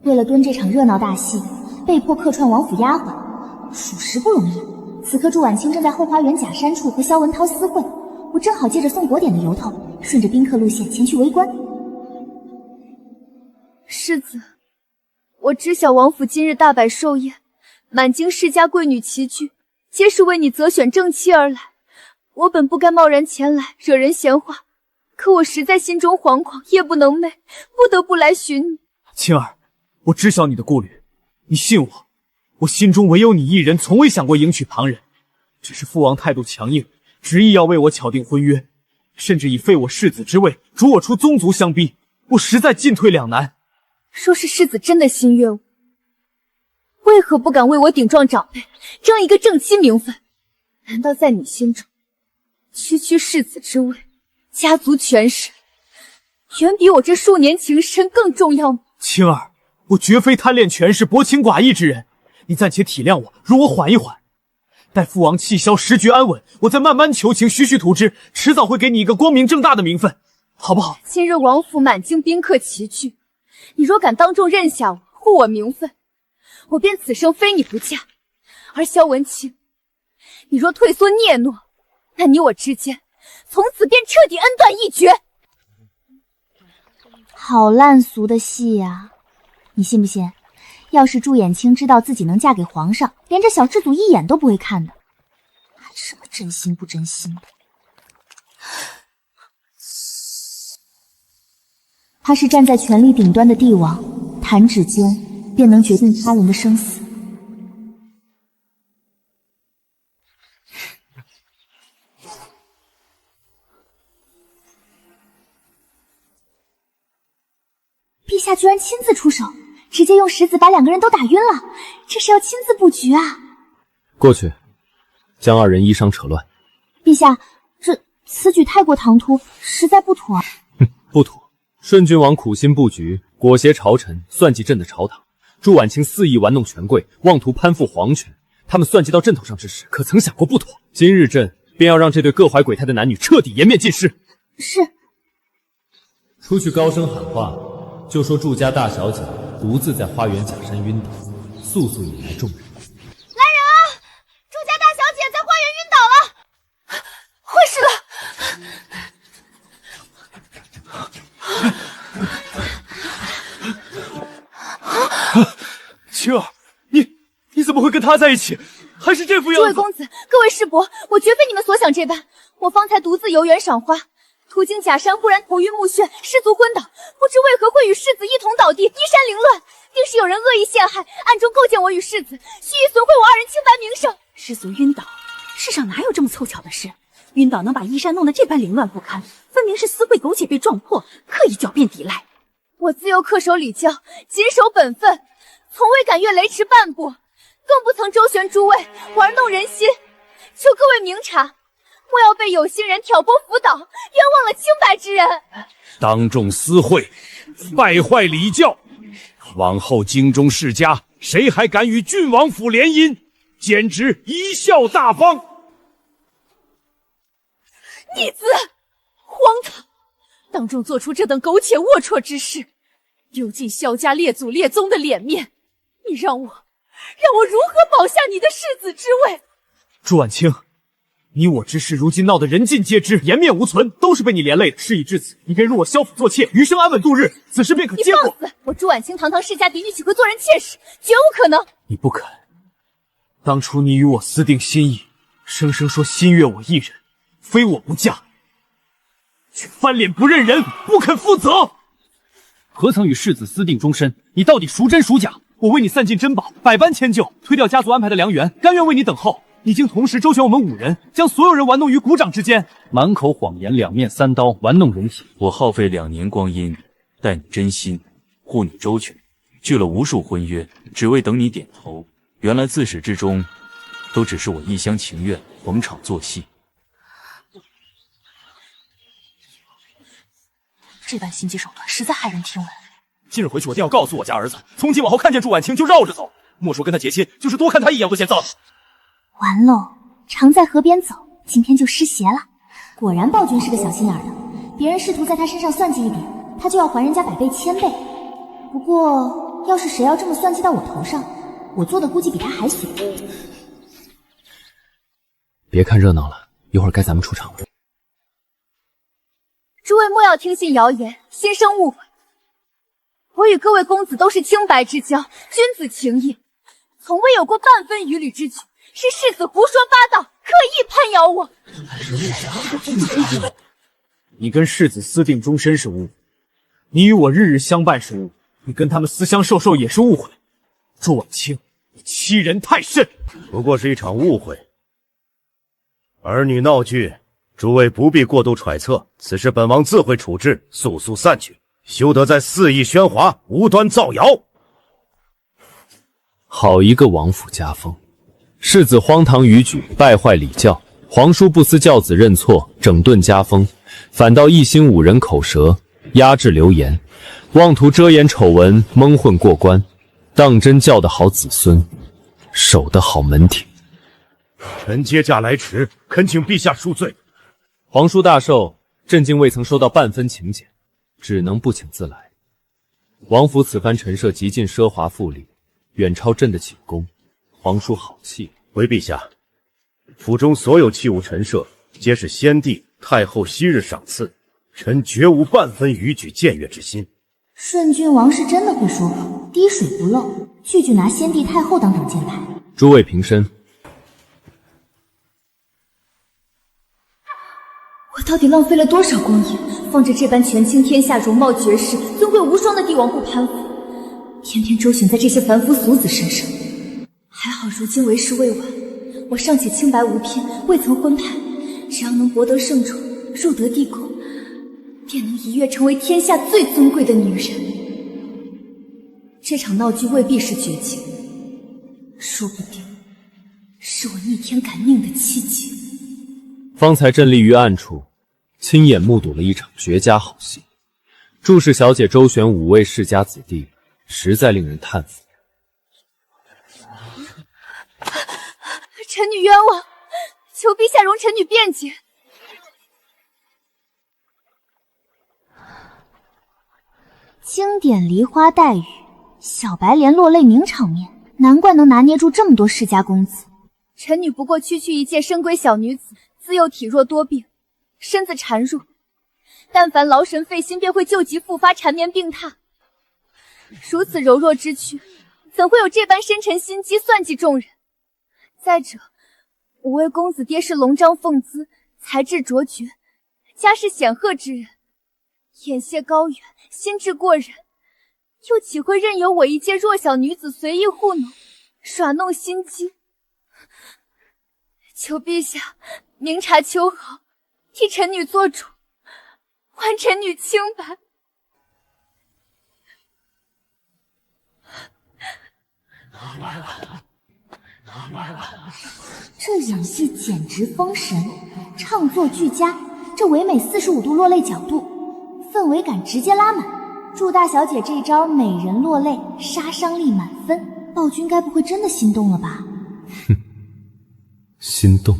为了蹲这场热闹大戏，被迫客串王府丫鬟，属实不容易。此刻祝婉清正在后花园假山处和萧文涛私会，我正好借着送果点的由头，顺着宾客路线前去围观。世子，我知晓王府今日大摆寿宴，满京世家贵女齐聚，皆是为你择选正妻而来。我本不该贸然前来，惹人闲话，可我实在心中惶恐，夜不能寐，不得不来寻你。青儿，我知晓你的顾虑，你信我，我心中唯有你一人，从未想过迎娶旁人。只是父王态度强硬，执意要为我巧定婚约，甚至以废我世子之位，逐我出宗族相逼，我实在进退两难。若是世子真的心悦我，为何不敢为我顶撞长辈，争一个正妻名分？难道在你心中，区世子之位，家族权势，远比我这数年情深更重要吗？青儿，我绝非贪恋权势、薄情寡义之人，你暂且体谅我，容我缓一缓。待父王气消，时局安稳，我再慢慢求情，徐徐图之，迟早会给你一个光明正大的名分，好不好？今日王府满京宾客齐聚，你若敢当众认下我，护我名分，我便此生非你不嫁。而萧文清，你若退缩怯懦，那你我之间从此便彻底恩断义绝。好烂俗的戏呀！你信不信？要是祝衍清知道自己能嫁给皇上，连这小制祖一眼都不会看的。还什么真心不真心的？他是站在权力顶端的帝王，弹指间便能决定他人的生死。陛下居然亲自出手，直接用石子把2个人都打晕了，这是要亲自布局啊！过去，将2人衣裳扯乱。陛下，此举太过唐突，实在不妥。不妥。顺郡王苦心布局，裹挟朝臣，算计朕的朝堂。朱婉清肆意玩弄权贵，妄图攀附皇权。他们算计到阵头上之时，可曾想过不妥？今日朕便要让这对各怀鬼胎的男女彻底颜面尽失。是。出去高声喊话，就说祝家大小姐独自在花园假山晕倒，速速引来众人。来人啊！祝家大小姐在花园晕倒了，坏事了！青儿，你怎么会跟他在一起？还是这副样子？诸位公子，各位师伯，我绝非你们所想这般。我方才独自游园赏花，途经假山，忽然头晕目眩，失足昏倒，不知为何会与世子一同倒地，衣衫凌乱，定是有人恶意陷害，暗中构建我与世子，蓄意损毁我2人清白名声。失足晕倒，世上哪有这么凑巧的事？晕倒能把衣衫弄得这般凌乱不堪，分明是私会苟且被撞破，刻意狡辩抵赖。我自幼恪守礼教，谨守本分，从未敢越雷池半步，更不曾周旋诸位，玩弄人心。求各位明察，莫要被有心人挑拨辅导，冤枉了清白之人。当众私会，败坏礼教，往后京中世家，谁还敢与郡王府联姻？简直贻笑大方！逆子，荒唐！当众做出这等苟且龌龊之事，丢尽萧家列祖列宗的脸面，你让我如何保下你的世子之位？朱婉清，你我之事如今闹得人尽皆知，颜面无存，都是被你连累的。事已至此，你便入我萧府做妾，余生安稳度日，此事便可结果。你放肆！我朱婉清堂堂世家嫡女，岂会做人妾室？绝无可能！你不肯。当初你与我私定心意，声声说心悦我一人，非我不嫁，却翻脸不认人，不肯负责。何曾与世子私定终身？你到底孰真孰假？我为你散尽珍宝，百般迁就，推掉家族安排的良缘，甘愿为你等候。你竟同时周旋我们5人，将所有人玩弄于股掌之间，满口谎言，两面三刀，玩弄人心。我耗费2年光阴，待你真心，护你周全，聚了无数婚约，只为等你点头。原来自始至终，都只是我一厢情愿，逢场作戏。这般心机手段实在骇人听闻。今日回去我定要告诉我家儿子，从今往后看见祝婉清就绕着走，莫说跟他结亲，就是多看他一眼我都嫌臊。完喽，常在河边走，今天就失邪了。果然暴君是个小心眼的，别人试图在他身上算计一点，他就要还人家100倍1000倍。不过要是谁要这么算计到我头上，我做的估计比他还损。别看热闹了，一会儿该咱们出场了。诸位莫要听信谣言，心生误会。我与各位公子都是清白之交，君子情谊，从未有过半分逾矩之举。是世子胡说八道，刻意攀咬我。你跟世子私定终身是误会，你与我日日相伴是误会，你跟他们私相授受也是误会。祝婉清，你欺人太甚！不过是一场误会，儿女闹剧，诸位不必过度揣测，此事本王自会处置，速速散去，休得再肆意喧哗，无端造谣。好一个王府家风！世子荒唐逾矩，败坏礼教，皇叔不思教子认错，整顿家风，反倒一心5人口舌，压制流言，妄图遮掩丑闻，蒙混过关，当真教得好子孙，守得好门庭。臣接驾来迟，恳请陛下恕罪。皇叔大寿，朕竟未曾收到半分请柬，只能不请自来。王府此番陈设极尽奢华富丽，远超朕的寝宫。皇叔好气，回陛下，府中所有器物陈设，皆是先帝、太后昔日赏赐，臣绝无半分逾矩僭越之心。顺郡王是真的会说话，滴水不漏，句句拿先帝太后当挡箭牌。诸位平身。我到底浪费了多少光阴，放着这般权倾天下、容貌绝世、尊贵无双的帝王不攀附，偏偏周旋在这些凡夫俗子身上。还好如今为时未晚，我尚且清白无偏，未曾婚配，只要能博得圣宠，入得帝宫，便能一跃成为天下最尊贵的女人。这场闹剧未必是绝境，说不定是我逆天改命的奇迹。方才朕立于暗处，亲眼目睹了一场绝佳好戏。祝氏小姐周旋5位世家子弟，实在令人叹服。臣女冤枉，求陛下容臣女辩解。经典梨花带雨，小白莲落泪名场面，难怪能拿捏住这么多世家公子。臣女不过区区一介深闺小女子，自幼体弱多病，身子孱弱，但凡劳神费心，便会旧疾复发，缠绵病榻。如此柔弱之躯，怎会有这般深沉心机，算计众人？再者，5位公子爹是龙章凤姿，才智卓绝，家世显赫之人，眼界高远，心智过人，又岂会任由我一介弱小女子随意糊弄，耍弄心机？求陛下明察秋毫，替臣女做主，还臣女清白。这演戏简直封神，唱作俱佳，这唯美45度落泪角度，氛围感直接拉满。祝大小姐这招美人落泪，杀伤力满分，暴君该不会真的心动了吧？哼，心动？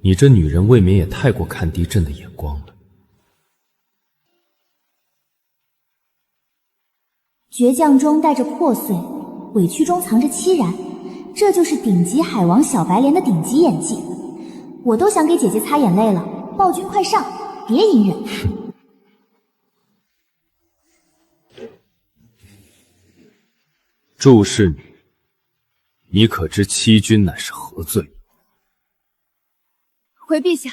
你这女人未免也太过看低朕的眼光了。倔强中带着破碎，委屈中藏着凄然，这就是顶级海王小白莲的顶级演技。我都想给姐姐擦眼泪了，暴君快上，别隐忍。祝氏女，你可知欺君乃是何罪？回陛下，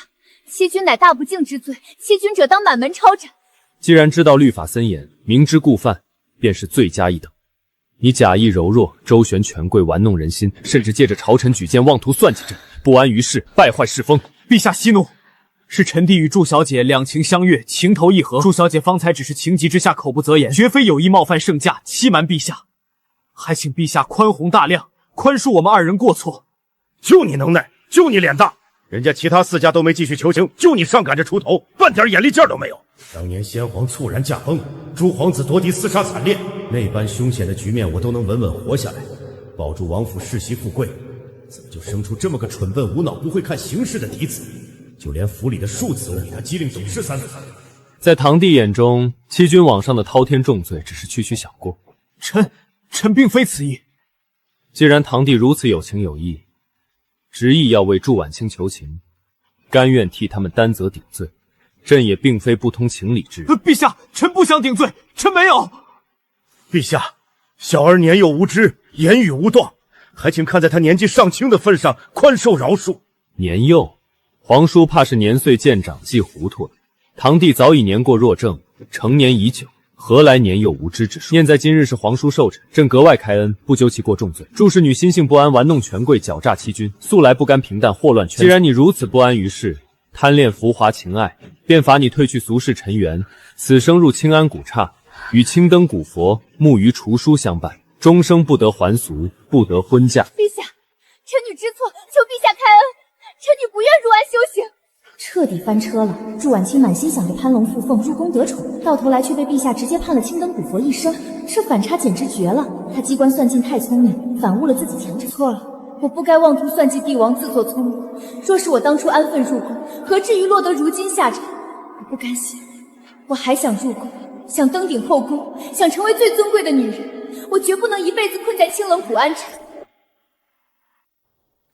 欺君乃大不敬之罪，欺君者当满门抄斩。既然知道律法森严，明知故犯，便是罪加一等。你假意柔弱，周旋权贵，玩弄人心，甚至借着朝臣举荐，妄图算计朕，不安于世，败坏世风。陛下息怒，是臣弟与祝小姐两情相悦，情投意合。祝小姐方才只是情急之下口不择言，绝非有意冒犯圣驾，欺瞒陛下。还请陛下宽宏大量，宽恕我们2人过错。就你能耐，就你脸大，人家其他4家都没继续求情，就你上赶着出头，半点眼力劲儿都没有。当年先皇猝然驾崩，诸皇子夺嫡厮杀惨烈，那般凶险的局面我都能稳稳活下来，保住王府世袭富贵，怎么就生出这么个蠢笨无脑不会看形势的嫡子？就连府里的庶子都比他机灵懂事3次。在堂弟眼中，欺君罔上的滔天重罪只是区区小过。臣并非此意。既然堂弟如此有情有义，执意要为祝婉清求情，甘愿替他们担责顶罪，朕也并非不通情理之人。陛下，臣不想顶罪，臣没有。陛下，小儿年幼无知，言语无当，还请看在他年纪尚轻的份上宽受饶恕。年幼，皇叔怕是年岁渐长，记糊涂了。堂弟早已年过若正，成年已久，何来年幼无知之说？念在今日是皇叔寿辰，朕格外开恩，不究其过重罪。祝氏女心性不安，玩弄权贵，狡诈欺君，素来不甘平淡，祸乱圈子。既然你如此不安于世，贪恋浮华情爱，便罚你褪去俗世尘缘，此生入清安古刹，与青灯古佛、木鱼厨书相伴，终生不得还俗，不得婚嫁。陛下，臣女知错，求陛下开恩，臣女不愿入安修行。彻底翻车了。祝婉清满心想着攀龙附凤、入宫得宠，到头来却被陛下直接判了青灯古佛一生，这反差简直绝了。他机关算尽太聪明，反误了自己前程。错了，我不该妄图算计帝王，自作聪明。若是我当初安分入宫，何至于落得如今下场？我不甘心，我还想入宫，想登顶后宫，想成为最尊贵的女人。我绝不能一辈子困在清冷古安城。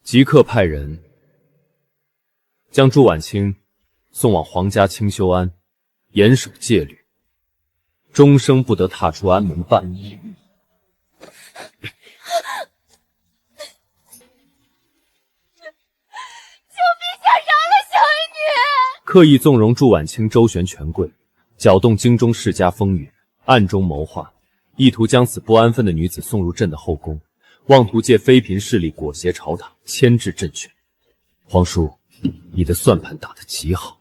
即刻派人将祝婉清送往皇家清修庵，严守戒律，终生不得踏出安门半步。求陛下饶了小女！刻意纵容祝婉清周旋权贵，搅动京中世家风雨，暗中谋划，意图将此不安分的女子送入朕的后宫，妄图借妃嫔势力裹挟朝堂，牵制政权。皇叔，你的算盘打得极好。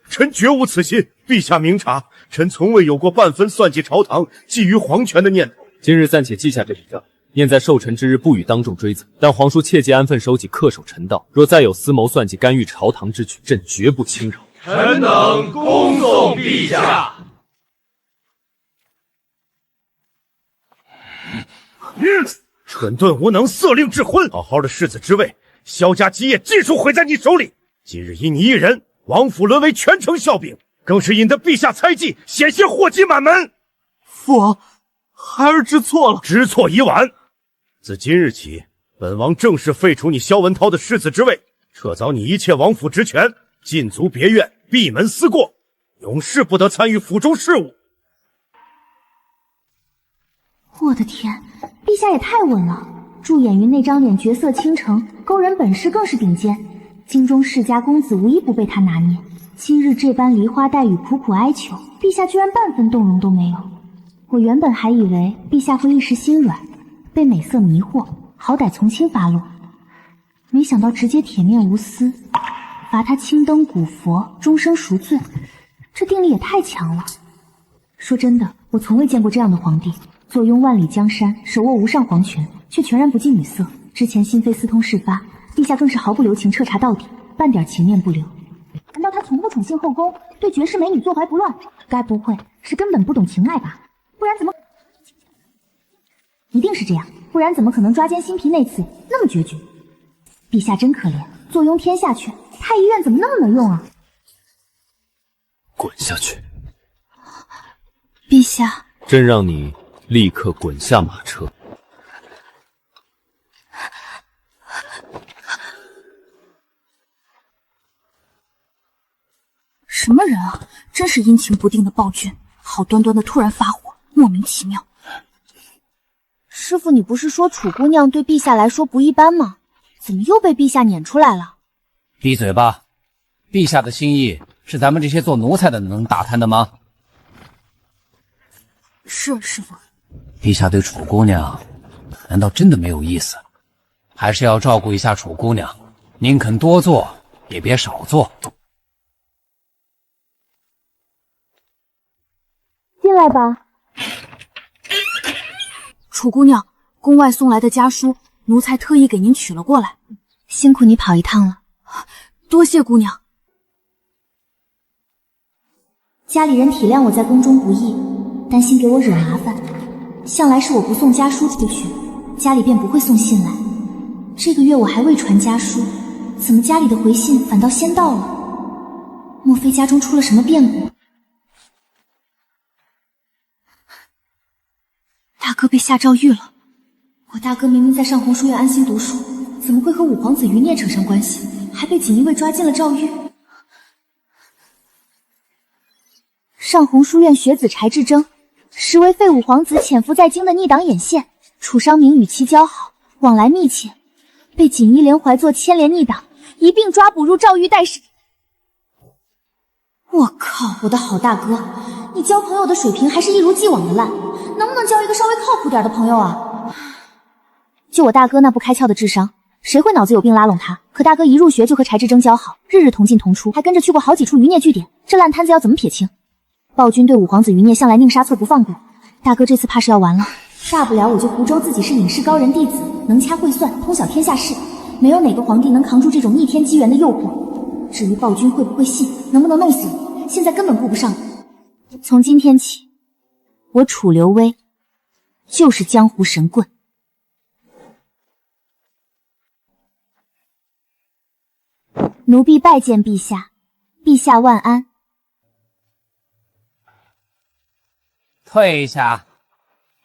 臣绝无此心，陛下明察，臣从未有过半分算计朝堂、觊觎皇权的念头。今日暂且记下这笔账，念在寿辰之日不予当众追责。但皇叔切记安分守己，恪守臣道。若再有私谋算计、干预朝堂之举，朕绝不轻饶。臣等恭送陛下。蠢钝无能，色令智昏，好好的世子之位，萧家基业尽数毁在你手里。今日因你一人，王府沦为全城笑柄，更是引得陛下猜忌，险些祸及满门。父王，孩儿知错了，知错已晚。自今日起，本王正式废除你萧文涛的世子之位，撤凿你一切王府职权，禁足别院，闭门思过，永世不得参与府中事务。我的天，陛下也太稳了！驻眼云那张脸绝色倾城，勾人本事更是顶尖。京中世家公子无一不被他拿捏。今日这般梨花带雨，苦苦哀求，陛下居然半分动容都没有。我原本还以为陛下会一时心软，被美色迷惑，好歹从轻发落，没想到直接铁面无私，罚他青灯古佛，终生赎罪。这定力也太强了。说真的，我从未见过这样的皇帝。坐拥万里江山，手握无上皇权，却全然不近女色。之前新妃私通事发，陛下更是毫不留情彻查到底，半点情面不留。难道他从不宠幸后宫，对绝世美女坐怀不乱？该不会是根本不懂情爱吧？不然怎么？一定是这样，不然怎么可能抓奸心脾那次那么决绝？陛下真可怜，坐拥天下权，太医院怎么那么能用啊？滚下去！陛下，朕让你立刻滚下马车。什么人啊？真是阴晴不定的暴君，好端端的突然发火，莫名其妙。师父，你不是说楚姑娘对陛下来说不一般吗？怎么又被陛下撵出来了？闭嘴吧！陛下的心意是咱们这些做奴才的能打探的吗？是师父。陛下对楚姑娘难道真的没有意思？还是要照顾一下楚姑娘，宁肯多做也别少做。进来吧。楚姑娘，宫外送来的家书，奴才特意给您取了过来。辛苦你跑一趟了。多谢姑娘。家里人体谅我在宫中不易，担心给我惹麻烦，向来是我不送家书出去，家里便不会送信来。这个月我还未传家书，怎么家里的回信反倒先到了？莫非家中出了什么变故？大哥被下诏狱了。我大哥明明在上红书院安心读书，怎么会和五皇子余孽扯上关系，还被锦衣卫抓进了诏狱？上红书院学子柴智征，实为废武皇子潜伏在京的逆党眼线。楚商明与其交好，往来密切，被锦衣连怀作牵连逆党，一并抓捕入诏狱待审。我靠，我的好大哥，你交朋友的水平还是一如既往的烂，能不能交一个稍微靠谱点的朋友啊？就我大哥那不开窍的智商，谁会脑子有病拉拢他？可大哥一入学就和柴智征交好，日日同进同出，还跟着去过好几处余孽据点，这烂摊子要怎么撇清？暴君对五皇子余孽向来宁杀错不放过，大哥这次怕是要完了。大不了我就胡诌自己是隐士高人弟子，能掐会算，通晓天下事，没有哪个皇帝能扛住这种逆天机缘的诱惑。至于暴君会不会信，能不能弄死我，现在根本顾不上。从今天起，我楚留薇就是江湖神棍。奴婢拜见陛下，陛下万安。退下。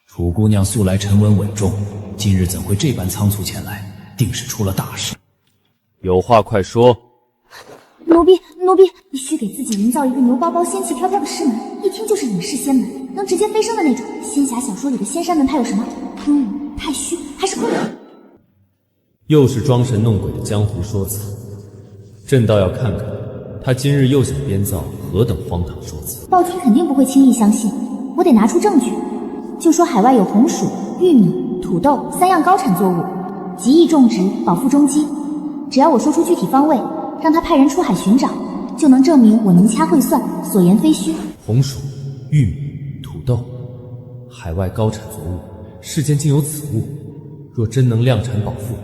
楚姑娘素来沉稳稳重，今日怎会这般仓促前来？定是出了大事。有话快说。奴婢必须给自己营造一个牛包包仙气飘飘的师门，一听就是隐士仙门，能直接飞升的那种。仙侠小说里的仙山门派有什么？昆武、太虚还是昆仑？又是装神弄鬼的江湖说辞，朕倒要看看他今日又想编造何等荒唐说辞。暴君肯定不会轻易相信，我得拿出证据。就说海外有红薯、玉米、土豆3样高产作物，极易种植，保富中基。只要我说出具体方位，让他派人出海寻找，就能证明我能掐会算，所言非虚。红薯、玉米、土豆，海外高产作物，世间竟有此物，若真能量产保富，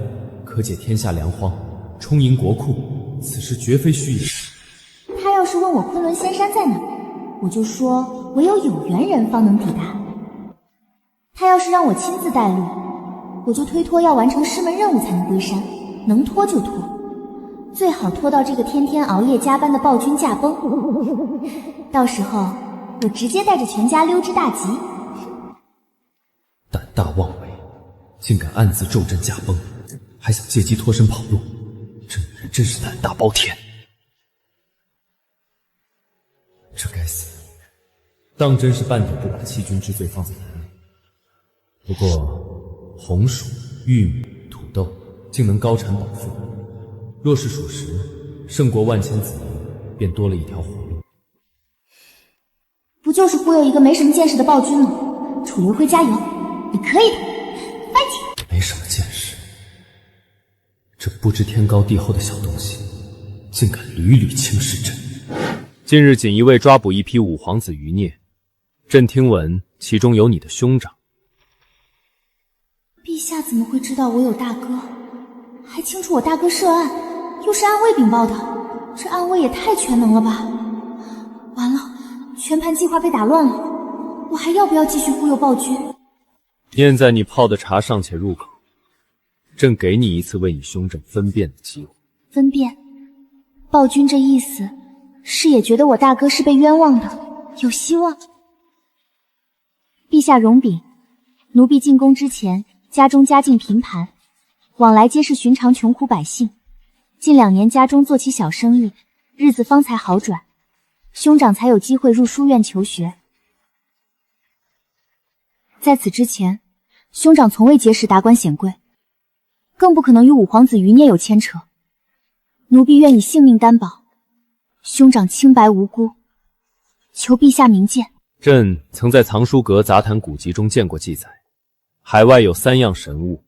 可解天下粮荒，充盈国库，此事绝非虚言。他要是问我昆仑仙山在哪，我就说唯有有缘人方能抵达。他要是让我亲自带路，我就推脱要完成师门任务才能归山，能拖就拖，最好拖到这个天天熬夜加班的暴君驾崩，到时候我直接带着全家溜之大吉。胆大妄为，竟敢暗自咒阵驾崩，还想借机脱身跑路，这女人真是胆大包天。这该死的女人，当真是半点不把欺君之罪放在眼里。不过红薯、玉米、土豆竟能高产保富，若是属实，胜过万千子民，便多了一条活路。不就是忽悠一个没什么见识的暴君吗？楚留辉加油，你可以的 ，fighting！ 没什么见识，这不知天高地厚的小东西，竟敢屡屡轻视朕。近日锦衣卫抓捕一批五皇子余孽，朕听闻其中有你的兄长。陛下怎么会知道我有大哥？还清楚我大哥涉案，又是暗卫禀报的，这暗卫也太全能了吧！完了，全盘计划被打乱了，我还要不要继续忽悠暴君？念在你泡的茶尚且入口，朕给你一次为你兄长分辨的机会。分辨？暴君这意思是也觉得我大哥是被冤枉的，有希望。陛下容禀，奴婢进宫之前，家中家境贫寒，往来皆是寻常穷苦百姓。近2年家中做起小生意，日子方才好转，兄长才有机会入书院求学。在此之前，兄长从未结识达官显贵，更不可能与五皇子余孽有牵扯。奴婢愿以性命担保，兄长清白无辜，求陛下明鉴。朕曾在藏书阁杂谈古籍中见过记载，海外有3样神物，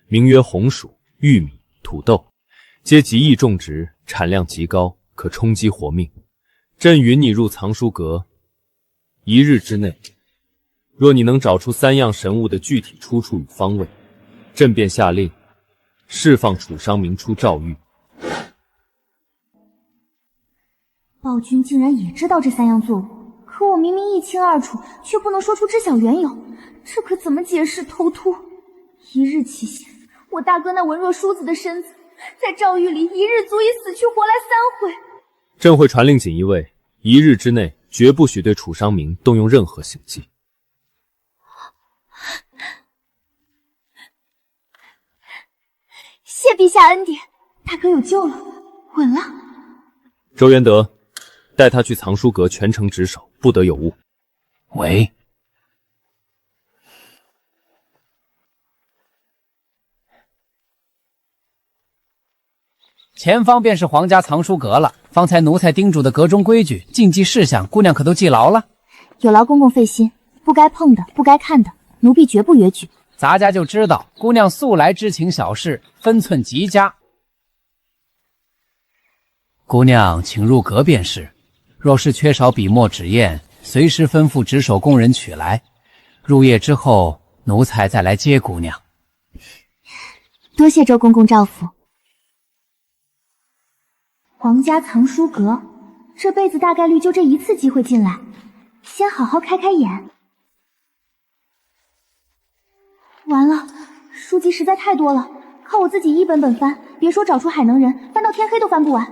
名曰红薯、玉米、土豆，皆极易种植，产量极高，可充饥活命。朕允你入藏书阁1日之内，若你能找出3样神物的具体出处与方位，朕便下令释放楚商明出诏狱。暴君竟然也知道这3样作物，可我明明一清二楚，却不能说出知晓缘由，这可怎么解释？头秃！1日期限，我大哥那文弱梳子的身子，在诏狱里1日足以死去活来3回。朕会传令锦衣卫，1日之内绝不许对楚商明动用任何刑计。谢陛下恩典，大哥有救了，稳了。周元德，带他去藏书阁全程值守，不得有误。喂。前方便是皇家藏书阁了。方才奴才叮嘱的阁中规矩、禁忌事项，姑娘可都记牢了？有劳公公费心，不该碰的、不该看的，奴婢绝不越矩。咱家就知道，姑娘素来知情小事，分寸极佳。姑娘，请入阁便是。若是缺少笔墨纸砚，随时吩咐值守工人取来。入夜之后，奴才再来接姑娘。多谢周公公照拂。皇家藏书阁，这辈子大概率就这一次机会进来，先好好开开眼。完了，书籍实在太多了，靠我自己一本本翻，别说找出海能人，翻到天黑都翻不完。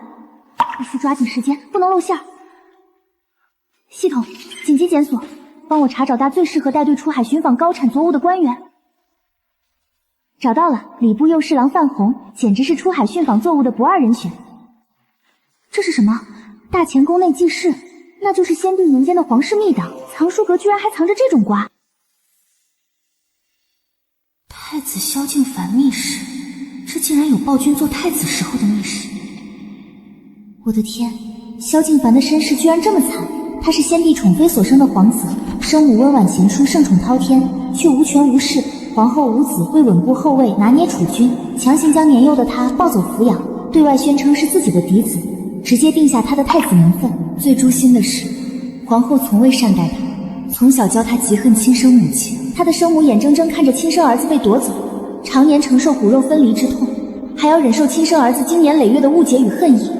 必须抓紧时间，不能露馅儿。系统紧急检索，帮我查找大最适合带队出海寻访高产作物的官员。找到了，礼部右侍郎范红，简直是出海寻访作物的不二人选。这是什么？大乾宫内记事，那就是先帝年间的皇室密档，藏书阁居然还藏着这种瓜。太子萧敬凡密室，这竟然有暴君做太子时候的密室。我的天，萧敬凡的身世居然这么惨，他是先帝宠妃所生的皇子，生母温婉贤淑，圣宠滔天，却无权无势。皇后无子为稳固后位，拿捏储君，强行将年幼的他抱走抚养，对外宣称是自己的嫡子，直接定下他的太子名分。最诛心的是，皇后从未善待他，从小教他嫉恨亲生母亲。他的生母眼睁睁看着亲生儿子被夺走，常年承受骨肉分离之痛，还要忍受亲生儿子经年累月的误解与恨意，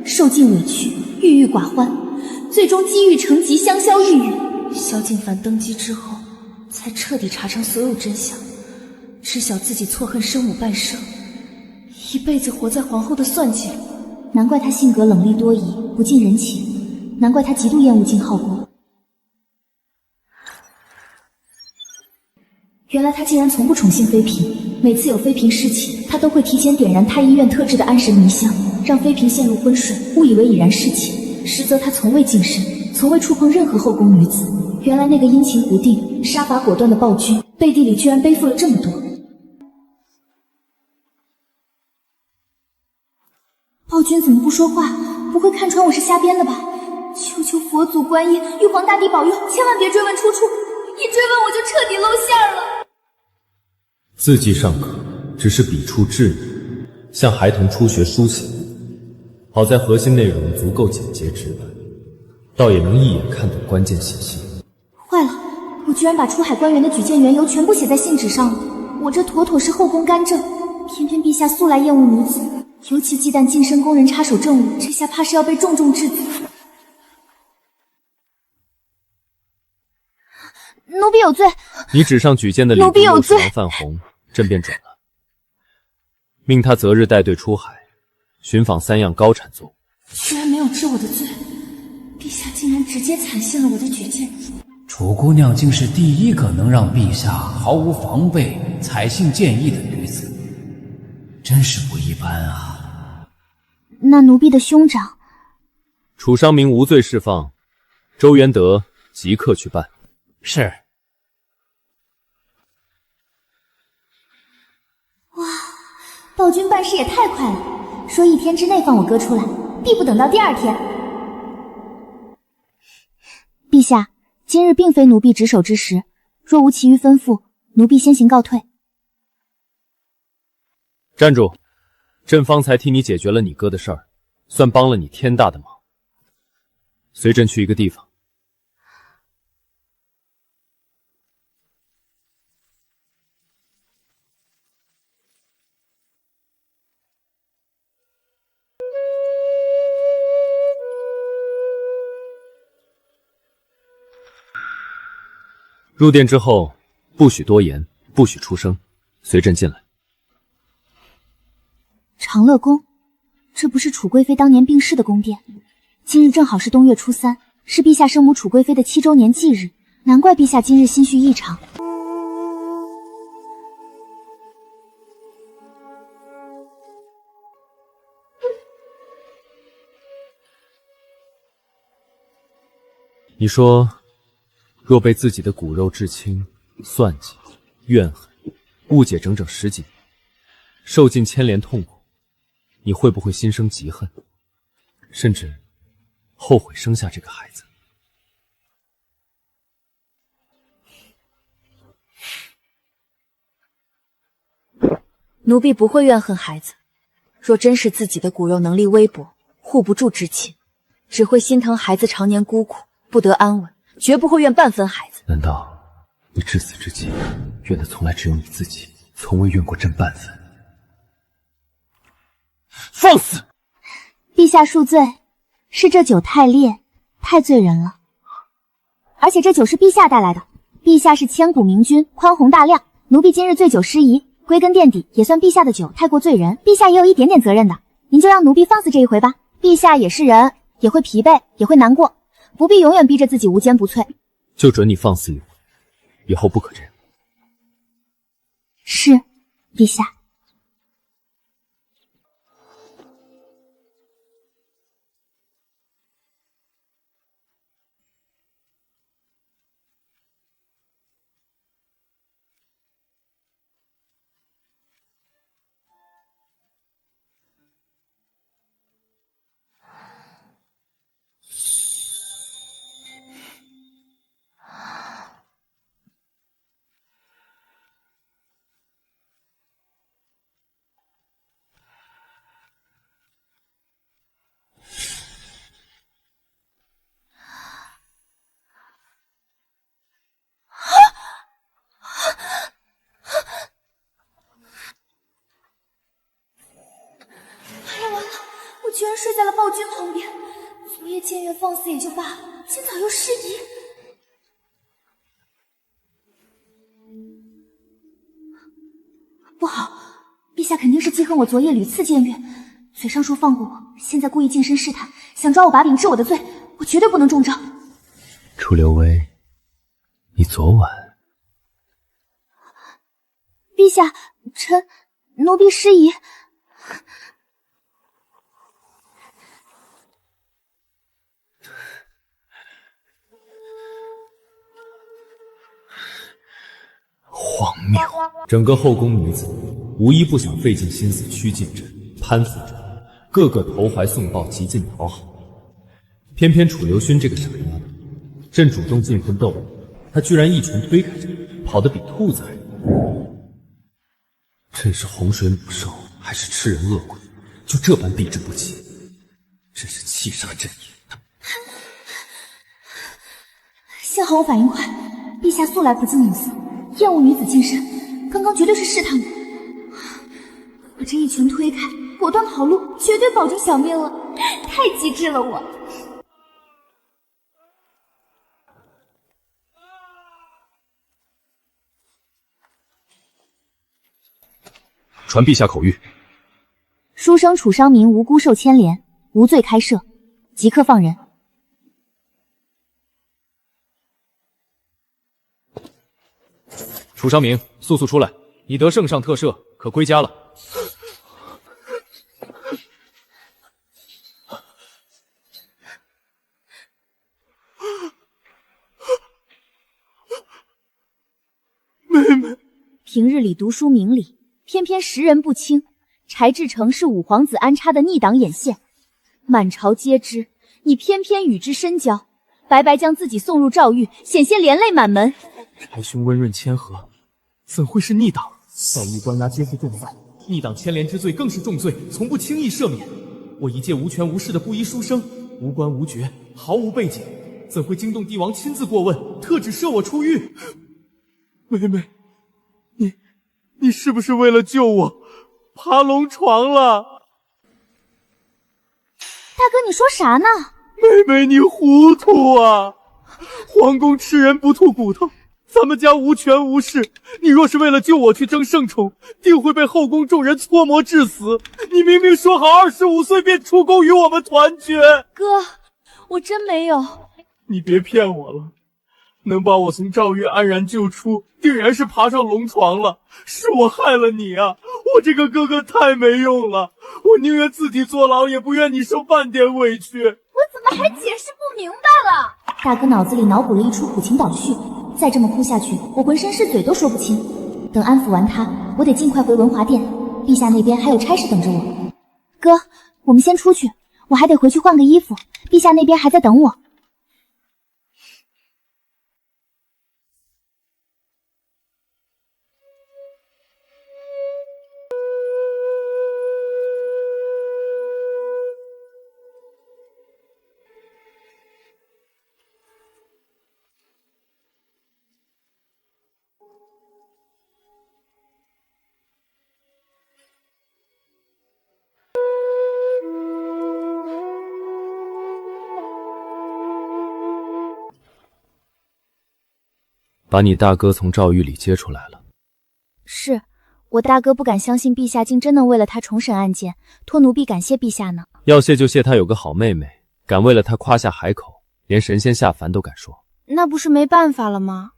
受尽委屈，郁郁寡欢，最终积郁成疾，香消玉殒。萧敬凡登基之后，才彻底查证所有真相，知晓自己错恨生母半生，一辈子活在皇后的算计里。难怪他性格冷厉多疑，不近人情，难怪他极度厌恶静浩宫。原来他竟然从不宠幸妃嫔，每次有妃嫔侍寝，他都会提前点燃太医院特制的安神迷香，让妃嫔陷入昏睡，误以为已然侍寝，实则他从未近身，从未触碰任何后宫女子。原来那个阴晴不定、杀伐果断的暴君，背地里居然背负了这么多。暴君怎么不说话？不会看穿我是瞎编的吧？求求佛祖观音、玉皇大帝保佑，千万别追问出处，一追问我就彻底露馅了。字迹尚可，只是笔触稚嫩，像孩童初学书写。好在核心内容足够简洁直白，倒也能一眼看懂关键信息。坏了，我居然把出海官员的举荐缘由全部写在信纸上了，我这妥妥是后宫干政。偏偏陛下素来厌恶女子，尤其忌惮近身宫人插手政务，这下怕是要被重重治罪。奴婢有罪。你纸上举荐的礼部右侍郎范红，朕便准了，命他择日带队出海，寻访3样高产作物。居然没有治我的罪，陛下竟然直接采信了我的举荐。楚姑娘竟是第一个能让陛下毫无防备采信建议的女子，真是不一般啊。那奴婢的兄长楚商明无罪释放，周元德即刻去办。是。哇，暴君办事也太快了，说1天之内放我哥出来，必不等到第2天。陛下，今日并非奴婢值守之时，若无其余吩咐，奴婢先行告退。站住！朕方才替你解决了你哥的事儿，算帮了你天大的忙。随朕去一个地方。入殿之后，不许多言，不许出声，随朕进来。长乐宫，这不是楚贵妃当年病逝的宫殿？今日正好是冬月初3，是陛下生母楚贵妃的7周年忌日，难怪陛下今日心绪异常。你说，若被自己的骨肉至亲算计、怨恨、误解整整10几年，受尽牵连痛苦，你会不会心生嫉恨，甚至后悔生下这个孩子？奴婢不会怨恨孩子，若真是自己的骨肉能力微薄，护不住至亲，只会心疼孩子常年孤苦，不得安稳，绝不会怨半分孩子。难道你至死之际怨的从来只有你自己，从未怨过朕半分？放肆！陛下恕罪，是这酒太烈，太醉人了。而且这酒是陛下带来的，陛下是千古明君，宽宏大量，奴婢今日醉酒失仪，归根垫底也算陛下的酒太过醉人，陛下也有一点点责任的。您就让奴婢放肆这一回吧。陛下也是人，也会疲惫，也会难过，不必永远逼着自己无坚不摧。就准你放肆一回，以后不可这样。是，陛下。睡在了暴君旁边。昨夜僭越放肆也就罢了，今早又失仪。不好，陛下肯定是记恨我昨夜屡次僭越，嘴上说放过我，现在故意近身试探，想抓我把柄治我的罪，我绝对不能中招。楚留薇，你昨晚……陛下，奴婢失仪。荒谬！整个后宫女子无一不想费尽心思曲近朕、攀附着，个个投怀送抱，极尽讨好。偏偏楚留勋这个傻丫头，朕主动进宫斗我，她居然一拳推开朕，跑得比兔子还快。朕是洪水猛兽，还是吃人恶鬼？就这般避之不及，真是气杀朕也！幸好我反应快，陛下素来不近女色，厌恶女子近身，刚刚绝对是试探我。我这一拳推开，果断跑路，绝对保证小命了，太机智了我。传陛下口谕：书生楚商民无辜受牵连，无罪开赦，即刻放人。楚商明，速速出来！你得圣上特赦，可归家了。妹妹，平日里读书明理，偏偏识人不清。柴智成是五皇子安插的逆党眼线，满朝皆知，你偏偏与之深交，白白将自己送入诏狱，险些连累满门。柴兄温润谦和，怎会是逆党？在狱关押皆是重犯，逆党牵连之罪更是重罪，从不轻易赦免。我一介无权无势的布衣书生，无官无爵，毫无背景，怎会惊动帝王亲自过问，特旨赦我出狱？妹妹，你是不是为了救我爬龙床了？大哥，你说啥呢？妹妹，你糊涂啊！皇宫吃人不吐骨头，咱们家无权无势，你若是为了救我去争圣宠，定会被后宫众人搓磨致死。你明明说好25岁便出宫与我们团聚。哥，我真没有。你别骗我了，能把我从诏狱安然救出，定然是爬上龙床了。是我害了你啊！我这个哥哥太没用了，我宁愿自己坐牢，也不愿你受半点委屈。我怎么还解释不明白了？大哥脑子里脑补了一出苦情倒叙，再这么哭下去，我浑身是嘴都说不清。等安抚完他，我得尽快回文华殿，陛下那边还有差事等着我。哥，我们先出去，我还得回去换个衣服，陛下那边还在等我。把你大哥从诏狱里接出来了。是，我大哥不敢相信陛下竟真能为了他重审案件，托奴婢感谢陛下呢。要谢就谢他有个好妹妹，敢为了他夸下海口，连神仙下凡都敢说。那不是没办法了吗？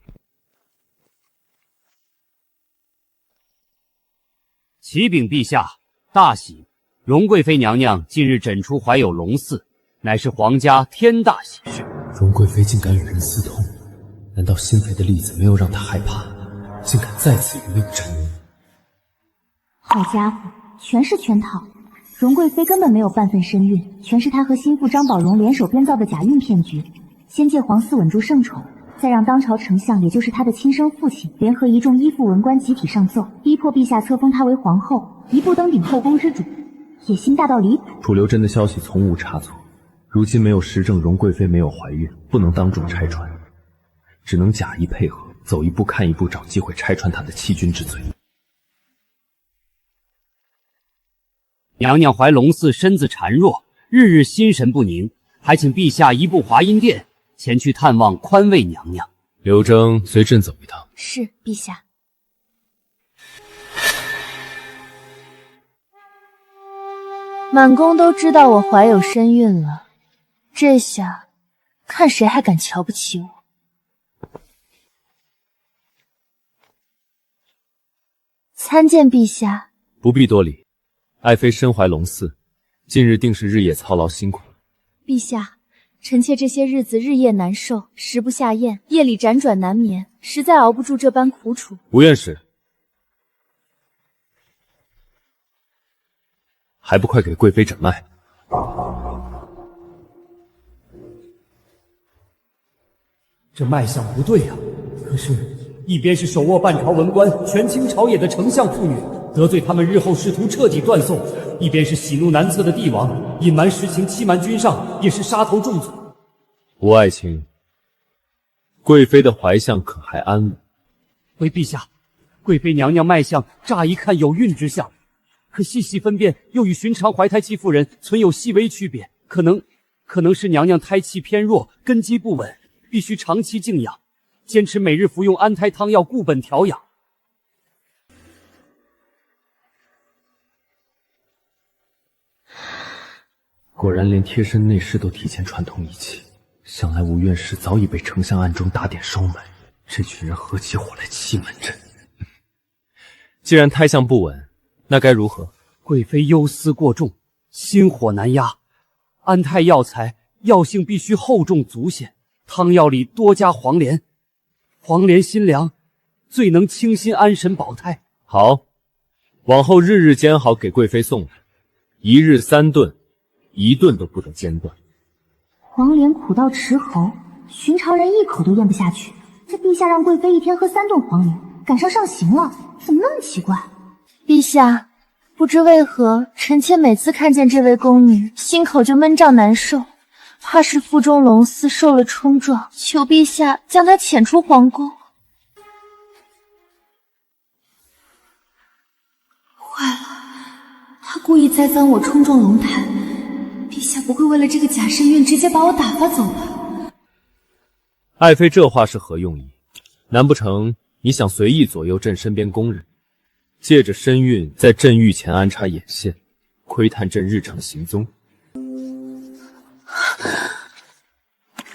启禀陛下，大喜！荣贵妃娘娘近日诊出怀有龙嗣，乃是皇家天大喜事。荣贵妃竟敢与人私通，难道新妃的例子没有让她害怕，竟敢再次与内战？好家伙，全是圈套！荣贵妃根本没有半分身孕，全是她和心腹张宝荣联手编造的假孕骗局。先借皇嗣稳住圣宠，再让当朝丞相，也就是他的亲生父亲，联合一众依附文官集体上奏，逼迫陛下册封她为皇后，一步登顶后宫之主，野心大到离谱。楚留真的消息从无差错，如今没有实证荣贵妃没有怀孕，不能当众拆穿，只能假意配合，走一步看一步，找机会拆穿她的欺君之罪。娘娘怀龙嗣，身子孱弱，日日心神不宁，还请陛下移步华阴殿，前去探望宽慰娘娘。刘征随朕走一趟。是，陛下。满宫都知道我怀有身孕了，这下看谁还敢瞧不起我。参见陛下。不必多礼，爱妃身怀龙嗣，近日定是日夜操劳辛苦。陛下，臣妾这些日子日夜难受，食不下咽，夜里辗转难眠，实在熬不住这般苦楚。吴院士，还不快给贵妃诊脉！这脉象不对呀，可是，一边是手握半朝文官、权倾朝野的丞相妇女，得罪他们日后仕途彻底断送；一边是喜怒难测的帝王，隐瞒实情欺瞒君上，也是杀头重罪。吴爱卿，贵妃的怀相可还安稳？回陛下，贵妃娘娘脉象乍一看有孕之象，可细细分辨又与寻常怀胎期妇人存有细微区别，可能是娘娘胎气偏弱，根基不稳，必须长期静养，坚持每日服用安胎汤药固本调养。果然连贴身内侍都提前串通一气，想来吴院士早已被丞相暗中打点收买，这群人合起伙来欺瞒朕。既然胎象不稳，那该如何？贵妃忧思过重，心火难压，安胎药材药性必须厚重足显，汤药里多加黄连，黄连辛凉，最能清心安神保胎。好，往后日日煎好给贵妃送来，一日3顿，1顿都不得间断。黄连苦到齿喉，寻常人一口都咽不下去。这陛下让贵妃一天喝3顿黄连，赶上刑了，怎么那么奇怪？陛下，不知为何，臣妾每次看见这位宫女，心口就闷胀难受，怕是腹中龙嗣受了冲撞，求陛下将她遣出皇宫。坏了，他故意栽赃我冲撞龙潭，陛下不会为了这个假身孕直接把我打发走吧？爱妃这话是何用意？难不成你想随意左右朕身边宫人，借着身孕在朕御前安插眼线，窥探朕日常行踪？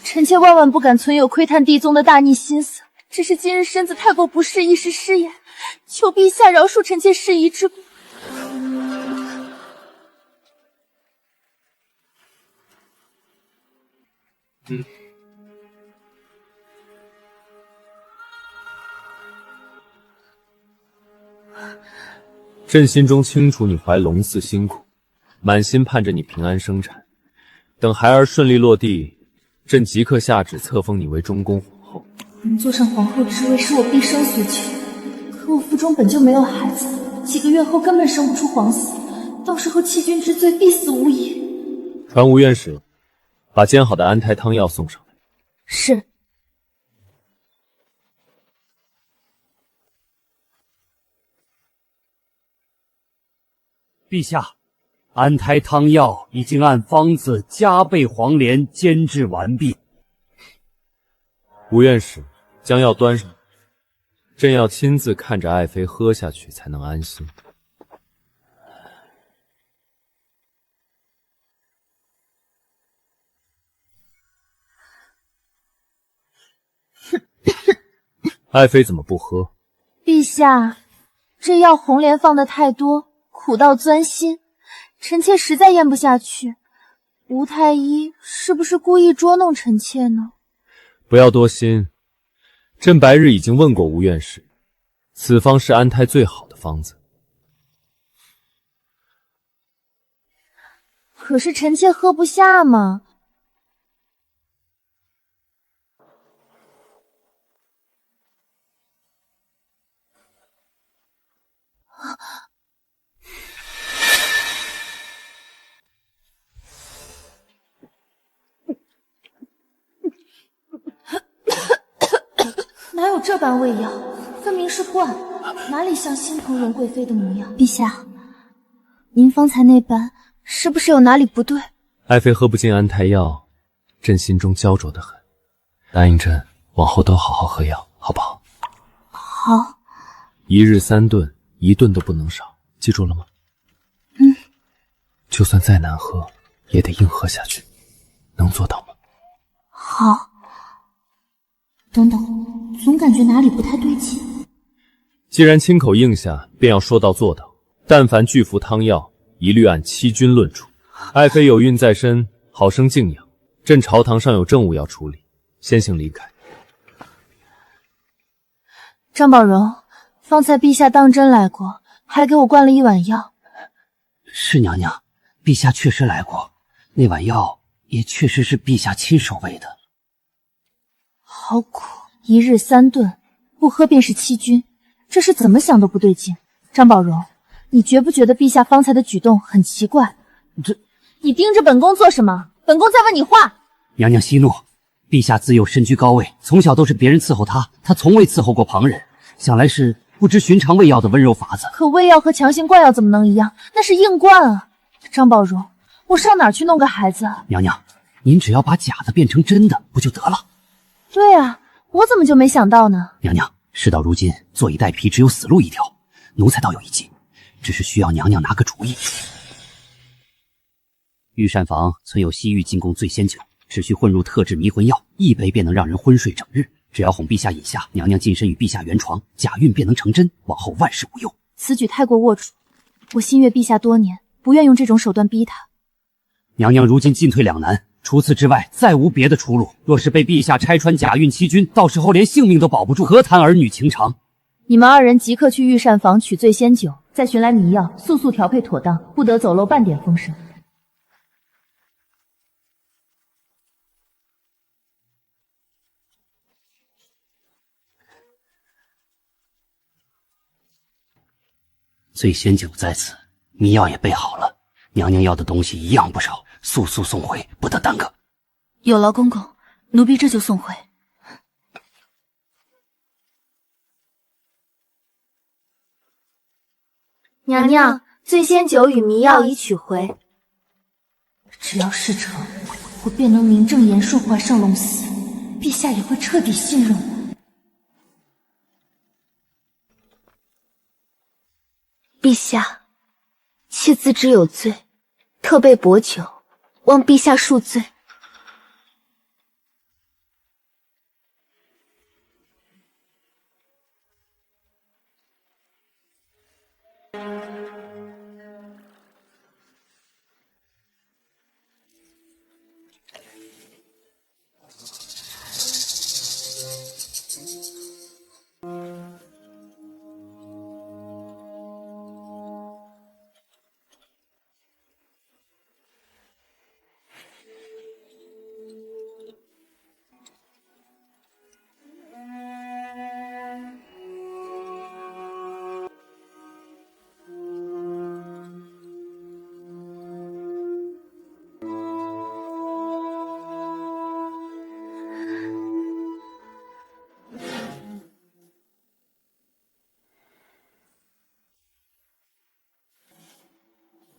臣妾万万不敢存有窥探帝宗的大逆心思，只是今日身子太过不适，一时失言，求陛下饶恕臣妾失仪之过。朕心中清楚你怀龙嗣辛苦，满心盼着你平安生产。等孩儿顺利落地，朕即刻下旨册封你为中宫皇后。能坐上皇后之位是我毕生所求，可我腹中本就没有孩子，几个月后根本生不出皇嗣，到时候欺君之罪必死无疑。传吴院士，把煎好的安胎汤药送上来。是。陛下，安胎汤药已经按方子加倍黄连煎制完毕。吴院士，将药端上来，朕要亲自看着爱妃喝下去才能安心。爱妃怎么不喝？陛下，这药红莲放的太多，苦到钻心，臣妾实在咽不下去。吴太医是不是故意捉弄臣妾呢？不要多心，朕白日已经问过吴院士，此方是安胎最好的方子。可是臣妾喝不下嘛。哪有这般胃药？分明是灌，哪里像心疼荣贵妃的模样？陛下，您方才那般是不是有哪里不对？爱妃喝不进安胎药，朕心中焦灼的很。答应朕，往后都好好喝药，好不好？好。1日3顿，1顿都不能少，记住了吗？就算再难喝，也得硬喝下去，能做到吗？好。等等，总感觉哪里不太对劲。既然亲口应下，便要说到做到。但凡拒服汤药，一律按欺君论处。爱妃有孕在身，好生静养。朕朝堂上有政务要处理，先行离开。张宝荣，方才陛下当真来过，还给我灌了一碗药。是娘娘，陛下确实来过，那碗药也确实是陛下亲手喂的。好苦，1日3顿，不喝便是欺君，这是怎么想都不对劲。张宝荣，你觉不觉得陛下方才的举动很奇怪？你盯着本宫做什么？本宫在问你话。娘娘息怒，陛下自幼身居高位，从小都是别人伺候他从未伺候过旁人，想来是不知寻常喂药的温柔法子。可喂药和强行灌药怎么能一样？那是硬灌啊！张宝荣，我上哪儿去弄个孩子？娘娘，您只要把假的变成真的，不就得了？对啊，我怎么就没想到呢？娘娘，事到如今，坐以待毙，只有死路一条。奴才倒有一计，只是需要娘娘拿个主意。御膳房存有西域进贡醉仙酒，只需混入特制迷魂药，1杯便能让人昏睡整日。只要哄陛下饮下，娘娘近身与陛下圆床，假孕便能成真，往后万事无忧。此举太过龌龊，我心悦陛下多年，不愿用这种手段逼他。娘娘如今进退两难，除此之外再无别的出路。若是被陛下拆穿假孕欺君，到时候连性命都保不住，何谈儿女情长？你们2人即刻去御膳房取醉仙酒，再寻来迷药，速速调配妥当，不得走漏半点风声。醉仙酒在此，迷药也备好了，娘娘要的东西一样不少，速速送回，不得耽搁。有劳公公，奴婢这就送回。娘娘，醉仙酒与迷药已取回。只要事成，我便能名正言顺怀上龙寺，陛下也会彻底信任我。陛下，妾自知有罪，特备薄酒，望陛下恕罪。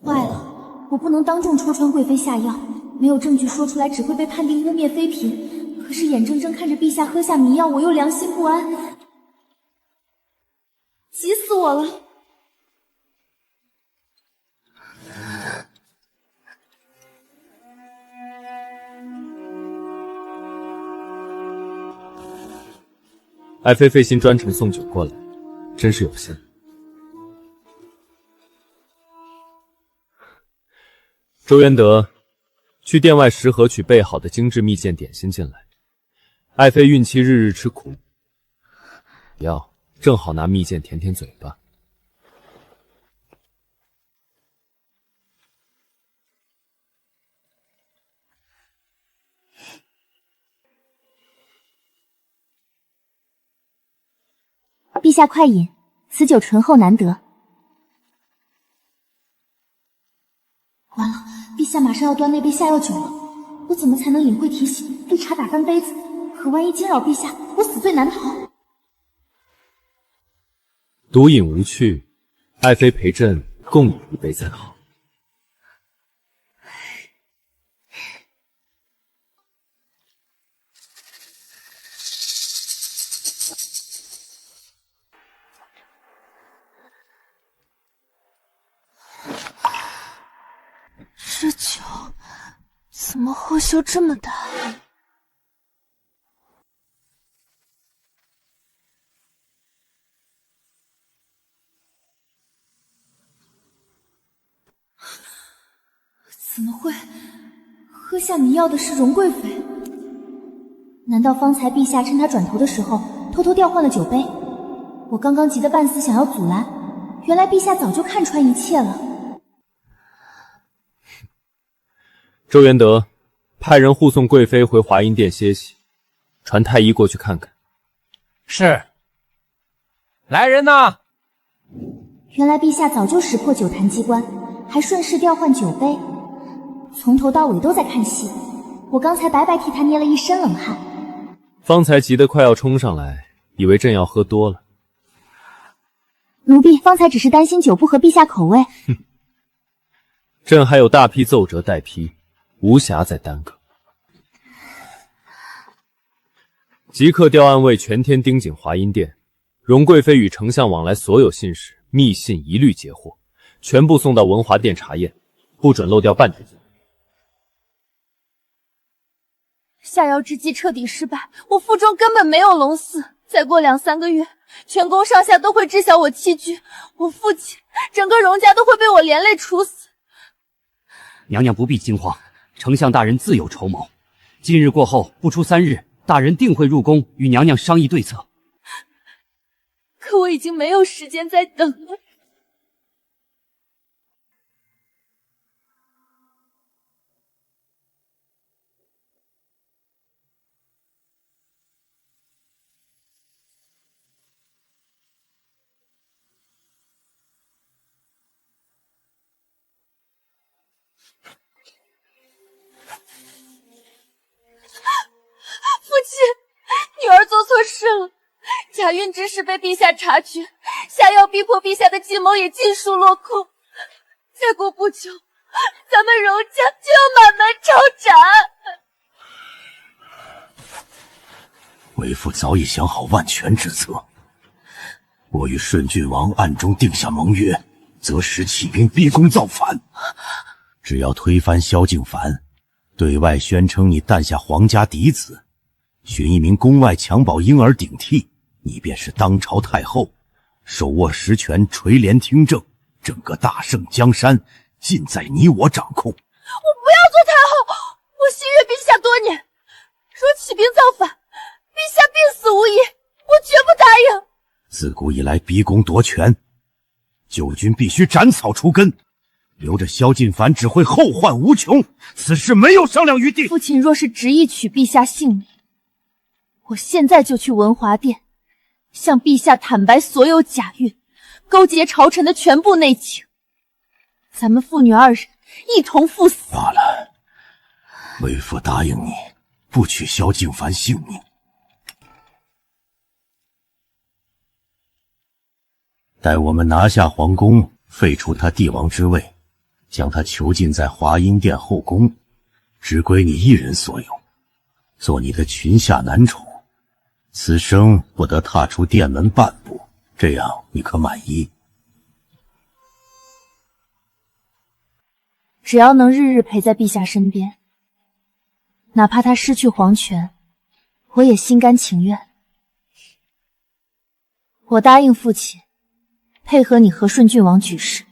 坏了，我不能当众戳穿贵妃下药，没有证据说出来只会被判定污蔑妃嫔。可是眼睁睁看着陛下喝下迷药，我又良心不安，急死我了。爱妃费心专程送酒过来，真是有心。周元德，去殿外食盒取备好的精致蜜饯点心进来。爱妃孕期日日吃苦，药正好拿蜜饯填填嘴巴。陛下快饮，此酒醇厚难得。完了，陛下马上要端那杯下药酒了，我怎么才能领会提醒，绿茶打翻杯子？可万一惊扰陛下，我死罪难逃。独饮无趣，爱妃陪朕共饮一杯再好。这酒怎么后嗅这么大？怎么会？喝下你要的是荣贵妃？难道方才陛下趁他转头的时候偷偷调换了酒杯？我刚刚急得半死，想要阻拦，原来陛下早就看穿一切了。周元德，派人护送贵妃回华阴殿歇息，传太医过去看看。是。来人呐！原来陛下早就识破酒坛机关，还顺势调换酒杯，从头到尾都在看戏。我刚才白白替他捏了一身冷汗。方才急得快要冲上来，以为朕要喝多了。奴婢方才只是担心酒不合陛下口味。朕还有大批奏折待批，无暇再耽搁。即刻调暗卫全天盯紧华阴殿，荣贵妃与丞相往来所有信使、密信一律截获，全部送到文华殿查验，不准漏掉半点。下药之计彻底失败，我腹中根本没有龙嗣。再过2-3个月，全宫上下都会知晓我弃居，我父亲整个荣家都会被我连累处死。娘娘不必惊慌，丞相大人自有筹谋。今日过后不出3日，大人定会入宫与娘娘商议对策。可我已经没有时间再等了。父亲，女儿做错事了，假孕之事被陛下察觉，下药逼迫陛下的计谋也尽数落空。再过不久，咱们荣家就要满门抄斩。为父早已想好万全之策，我与顺郡王暗中定下盟约，择时起兵逼宫造反。只要推翻萧敬凡，对外宣称你诞下皇家嫡子，寻一名宫外襁褓婴儿顶替，你便是当朝太后，手握实权，垂帘听政，整个大圣江山尽在你我掌控。我不要做太后，我心悦陛下多年，若起兵造反，陛下必死无疑，我绝不答应。自古以来逼宫夺权，旧君必须斩草除根，留着萧敬凡只会后患无穷，此事没有商量余地。父亲若是执意取陛下性命，我现在就去文华殿，向陛下坦白所有假孕、勾结朝臣的全部内情。咱们父女2人一同赴死。罢了，为父答应你，不取萧敬凡性命。待我们拿下皇宫，废除他帝王之位，将他囚禁在华阴殿后宫，只归你一人所有，做你的裙下男宠，此生不得踏出殿门半步，这样你可满意？只要能日日陪在陛下身边，哪怕他失去皇权，我也心甘情愿。我答应父亲，配合你和顺郡王举事。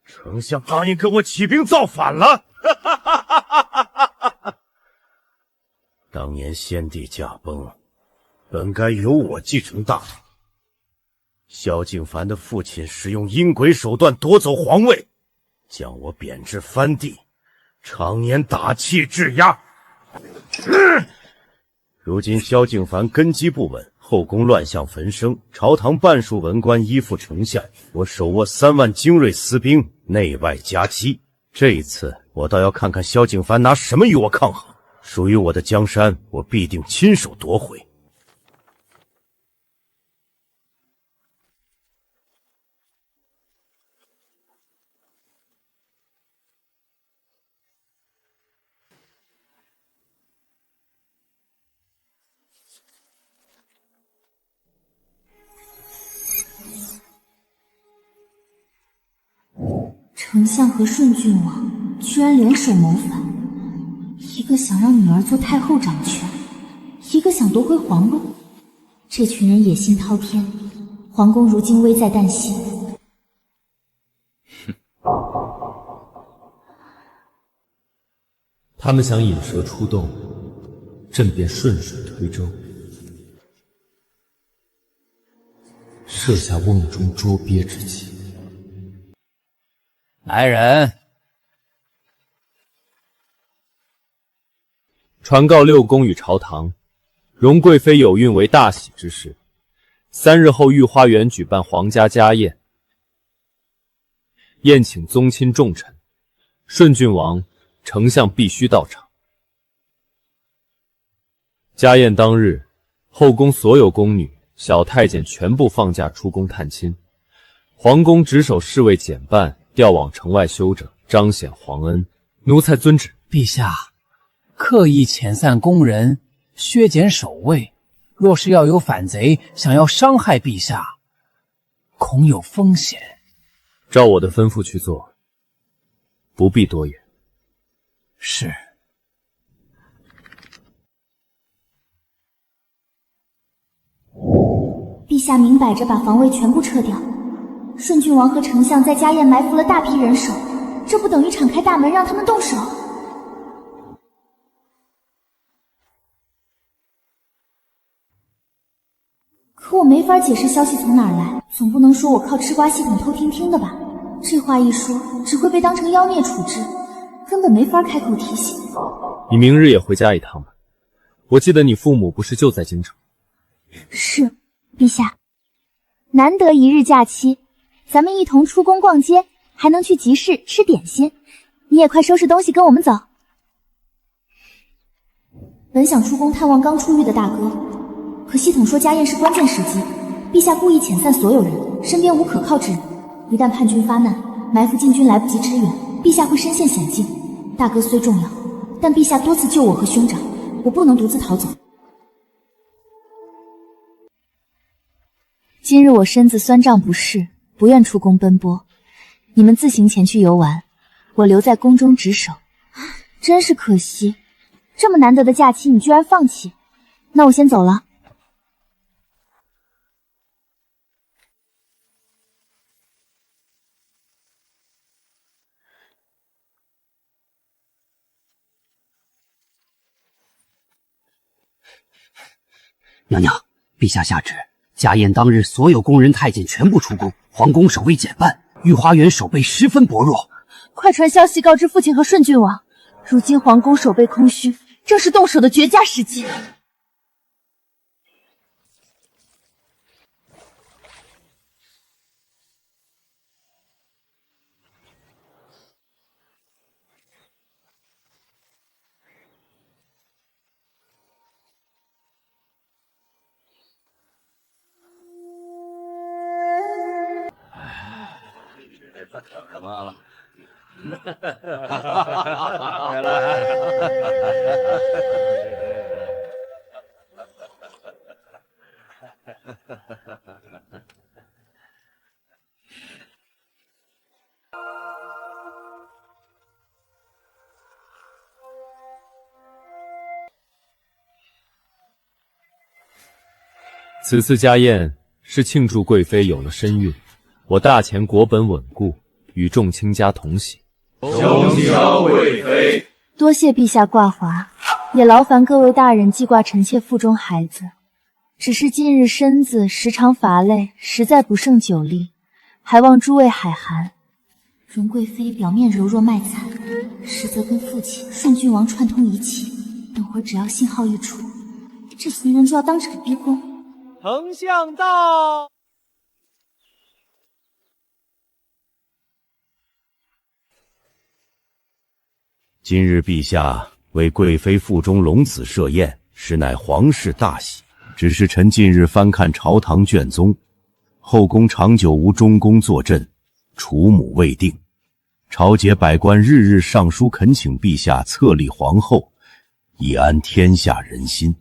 丞相答应跟我起兵造反了。当年先帝驾崩，本该由我继承大统。萧敬凡的父亲使用阴诡手段夺走皇位，将我贬至藩地，常年打气质压。如今萧敬凡根基不稳，后宫乱象焚生，朝堂半数文官依附丞相，我手握3万精锐私兵，内外夹击。这一次我倒要看看萧敬凡拿什么与我抗衡。属于我的江山，我必定亲手夺回。丞相和顺郡王居然联手谋反，一个想让女儿做太后掌权，一个想夺回皇位。这群人野心滔天，皇宫如今危在旦夕。他们想引蛇出洞，朕便顺水推舟，设下瓮中捉鳖之计。来人！传告六宫与朝堂，容贵妃有孕为大喜之事，3日后御花园举办皇家家宴，宴请宗亲重臣，顺郡王、丞相必须到场。家宴当日，后宫所有宫女、小太监全部放假出宫探亲，皇宫只守侍卫简办，调往城外休整，彰显皇恩。奴才遵旨。陛下，刻意遣散宫人，削减守卫，若是要有反贼想要伤害陛下，恐有风险。照我的吩咐去做，不必多言。是。陛下明摆着把防卫全部撤掉，顺郡王和丞相在家宴埋伏了大批人手，这不等于敞开大门让他们动手？可我没法解释消息从哪儿来，总不能说我靠吃瓜系统偷听的吧？这话一说，只会被当成妖孽处置，根本没法开口提醒。你明日也回家一趟吧，我记得你父母不是就在京城。是，陛下。难得一日假期，咱们一同出宫逛街，还能去集市吃点心。你也快收拾东西跟我们走。本想出宫探望刚出狱的大哥，可系统说家宴是关键时机，陛下故意遣散所有人，身边无可靠之人。一旦叛军发难，埋伏禁军来不及支援，陛下会身陷险境。大哥虽重要，但陛下多次救我和兄长，我不能独自逃走。今日我身子酸胀不适，不愿出宫奔波，你们自行前去游玩，我留在宫中值守。真是可惜，这么难得的假期你居然放弃。那我先走了。娘娘，陛下下旨，家宴当日所有宫人太监全部出宫，皇宫守卫简办，御花园守备十分薄弱。快传消息告知父亲和顺郡王，如今皇宫守备空虚，正是动手的绝佳时机。怎么了？此次家宴是庆祝贵妃有了身孕，我大前国本稳固，与众卿家同喜。兄交贵妃，多谢陛下挂华，也劳烦各位大人记挂臣妾腹中孩子。只是近日身子时常乏累，实在不胜酒力，还望诸位海涵。容贵妃表面柔弱卖惨，实则跟父亲顺郡王串通一气。等会儿只要信号一出，这群人就要当场逼宫。丞相到。今日陛下为贵妃腹中龙子设宴，实乃皇室大喜。只是臣近日翻看朝堂卷宗，后宫长久无中宫坐镇，储母未定。朝节百官日日上书恳请陛下册立皇后，以安天下人心。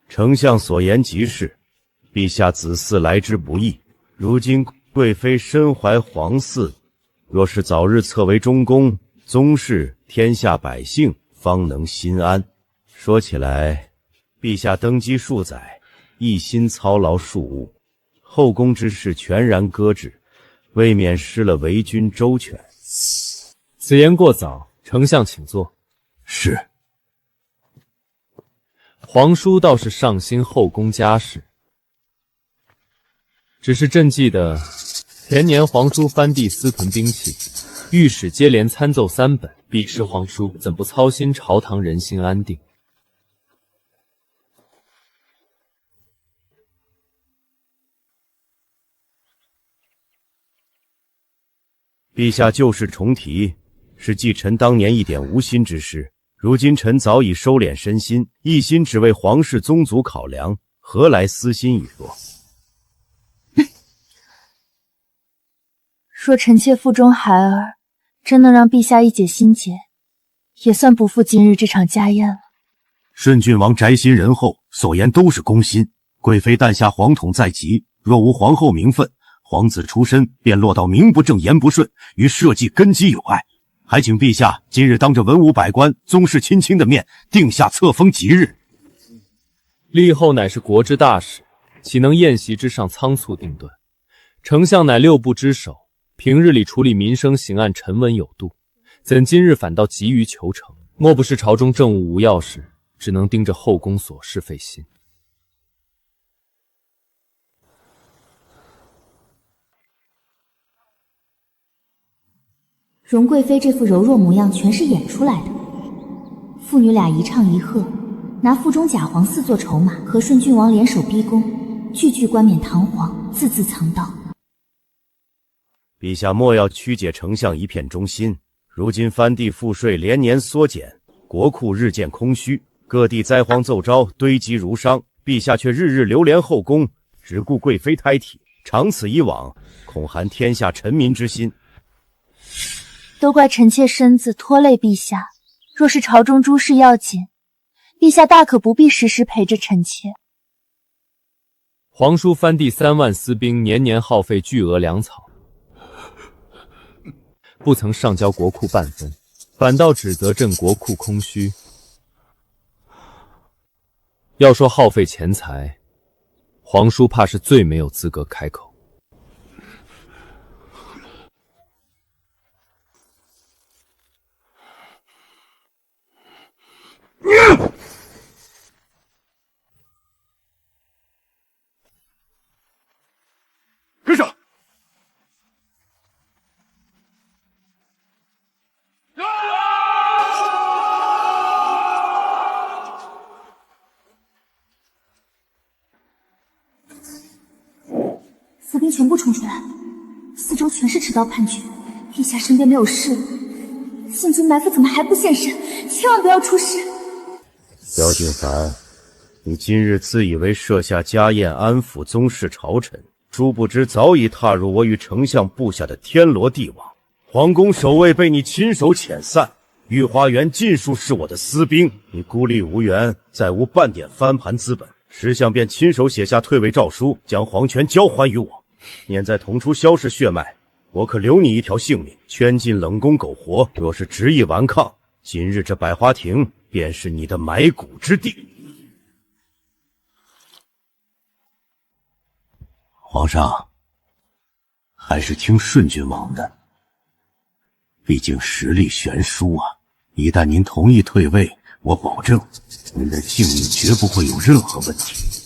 丞相所言极是，陛下子嗣来之不易。如今贵妃身怀皇嗣，若是早日册为中宫，宗室天下百姓方能心安。说起来，陛下登基数载，一心操劳庶务，后宫之事全然搁置，未免失了为君周全。此言过早，丞相请坐。是。皇叔倒是上心后宫家事，只是朕记得前年皇叔藩地私屯兵器，御史接连参奏3本，彼时皇叔怎不操心朝堂人心安定？陛下旧事重提，是继臣当年一点无心之事。如今臣早已收敛身心，一心只为皇室宗族考量，何来私心与若？若臣妾腹中孩儿真能让陛下一解心结，也算不负今日这场家宴了。顺郡王宅心仁厚，所言都是公心。贵妃诞下皇统在即，若无皇后名分，皇子出身便落到名不正言不顺，与社稷根基有碍。还请陛下今日当着文武百官、宗室亲亲的面，定下册封吉日。立后乃是国之大事，岂能宴席之上仓促定断？丞相乃6部之首，平日里处理民生刑案沉稳有度，怎今日反倒急于求成？莫不是朝中政务无要事，只能盯着后宫琐事费心？容贵妃这副柔弱模样全是演出来的。父女俩一唱一和，拿腹中假皇嗣做筹码，和顺郡王联手逼宫，句句冠冕堂皇，字字藏刀。陛下莫要曲解丞相一片忠心。如今藩地赋税连年缩减，国库日渐空虚，各地灾荒奏招堆积如山，陛下却日日流连后宫，只顾贵妃胎体，长此以往，恐寒天下臣民之心。都怪臣妾身子拖累陛下，若是朝中诸事要紧，陛下大可不必时时陪着臣妾。皇叔藩地3万私兵，年年耗费巨额粮草，不曾上交国库半分，反倒指责朕国库空虚。要说耗费钱财，皇叔怕是最没有资格开口。跟上！伏兵全部冲出来，四周全是持刀叛军，陛下身边没有士了，禁军埋伏怎么还不现身？千万不要出事！萧景凡，你今日自以为设下家宴安抚宗室朝臣，殊不知早已踏入我与丞相布下的天罗地网。皇宫守卫被你亲手遣散，御花园尽数是我的私兵，你孤立无援，再无半点翻盘资本。石相便亲手写下退位诏书，将皇权交还于我。念在捅出萧氏血脉，我可留你一条性命，圈进冷宫苟活。若是执意顽抗，今日这百花亭便是你的埋骨之地。皇上，还是听顺郡王的，毕竟实力悬殊啊。一旦您同意退位，我保证您的性命绝不会有任何问题。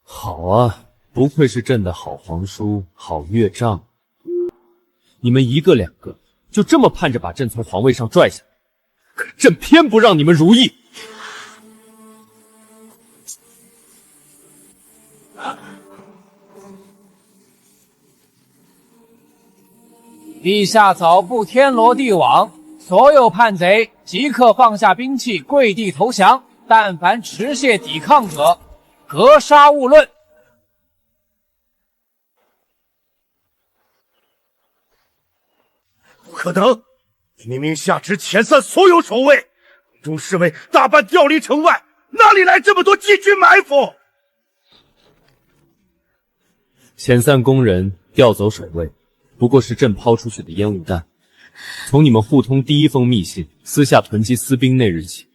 好啊，不愧是朕的好皇叔、好岳丈。你们一个两个就这么盼着把朕从皇位上拽下来，可朕偏不让你们如意。陛下早布天罗地网，所有叛贼即刻放下兵器，跪地投降。但凡持械抵抗者，格杀勿论。不可能！你明明下旨遣散所有守卫，众侍卫大半调离城外，哪里来这么多禁军埋伏？遣散工人，调走守卫，不过是朕抛出去的烟雾弹。从你们互通第一封密信，私下囤积私兵那日起，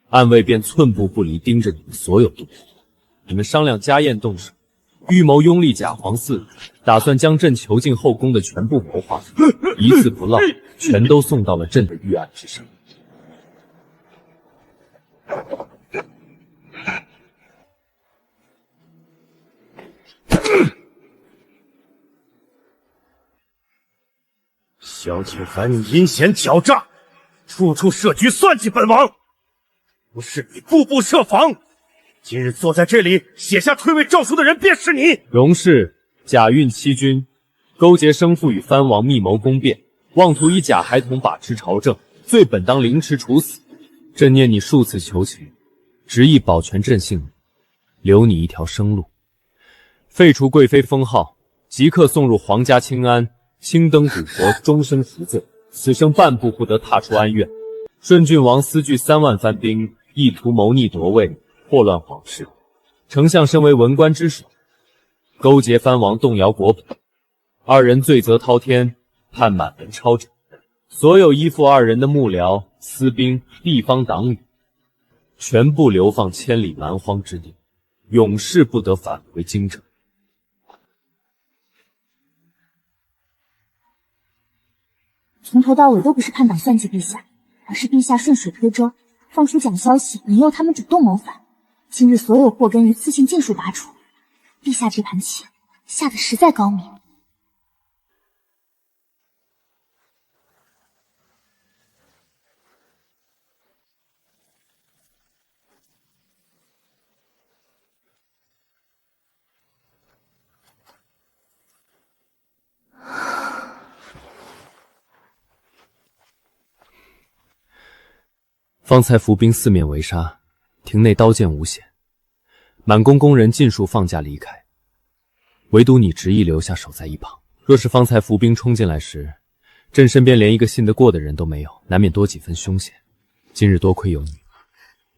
暗卫便寸步不离盯着你们所有动作。你们商量家宴动手，预谋拥立假皇嗣，打算将朕囚禁后宫的全部谋划，一字不落，全都送到了朕的预案之上。萧景凡，你阴险狡诈，处处设局算计本王，不是你步步设防。今日坐在这里写下退位诏书的人便是你。荣氏假运欺君，勾结生父与藩王密谋宫变，妄图以假孩童把持朝政，罪本当凌迟处死。朕念你数次求情，执意保全朕性命，留你一条生路。废除贵妃封号，即刻送入皇家清安，青灯古佛，终身服罪，此生半步不得踏出安院。顺郡王私聚3万藩兵，意图谋逆夺位，祸乱皇室。丞相身为文官之首，勾结藩王动摇国本，二人罪责滔天，判满门抄斩。所有依附二人的幕僚、私兵、地方党羽，全部流放千里蛮荒之地，永世不得返回京城。从头到尾都不是叛党算计陛下，而是陛下顺水推舟，放出假消息，引诱他们主动谋反。今日所有祸根一次性尽数拔除，陛下这盘棋下得实在高明。方才伏兵四面围杀，庭内刀剑无险，满宫宫人尽数放假离开，唯独你执意留下守在一旁。若是方才伏兵冲进来时，朕身边连一个信得过的人都没有，难免多几分凶险。今日多亏有你。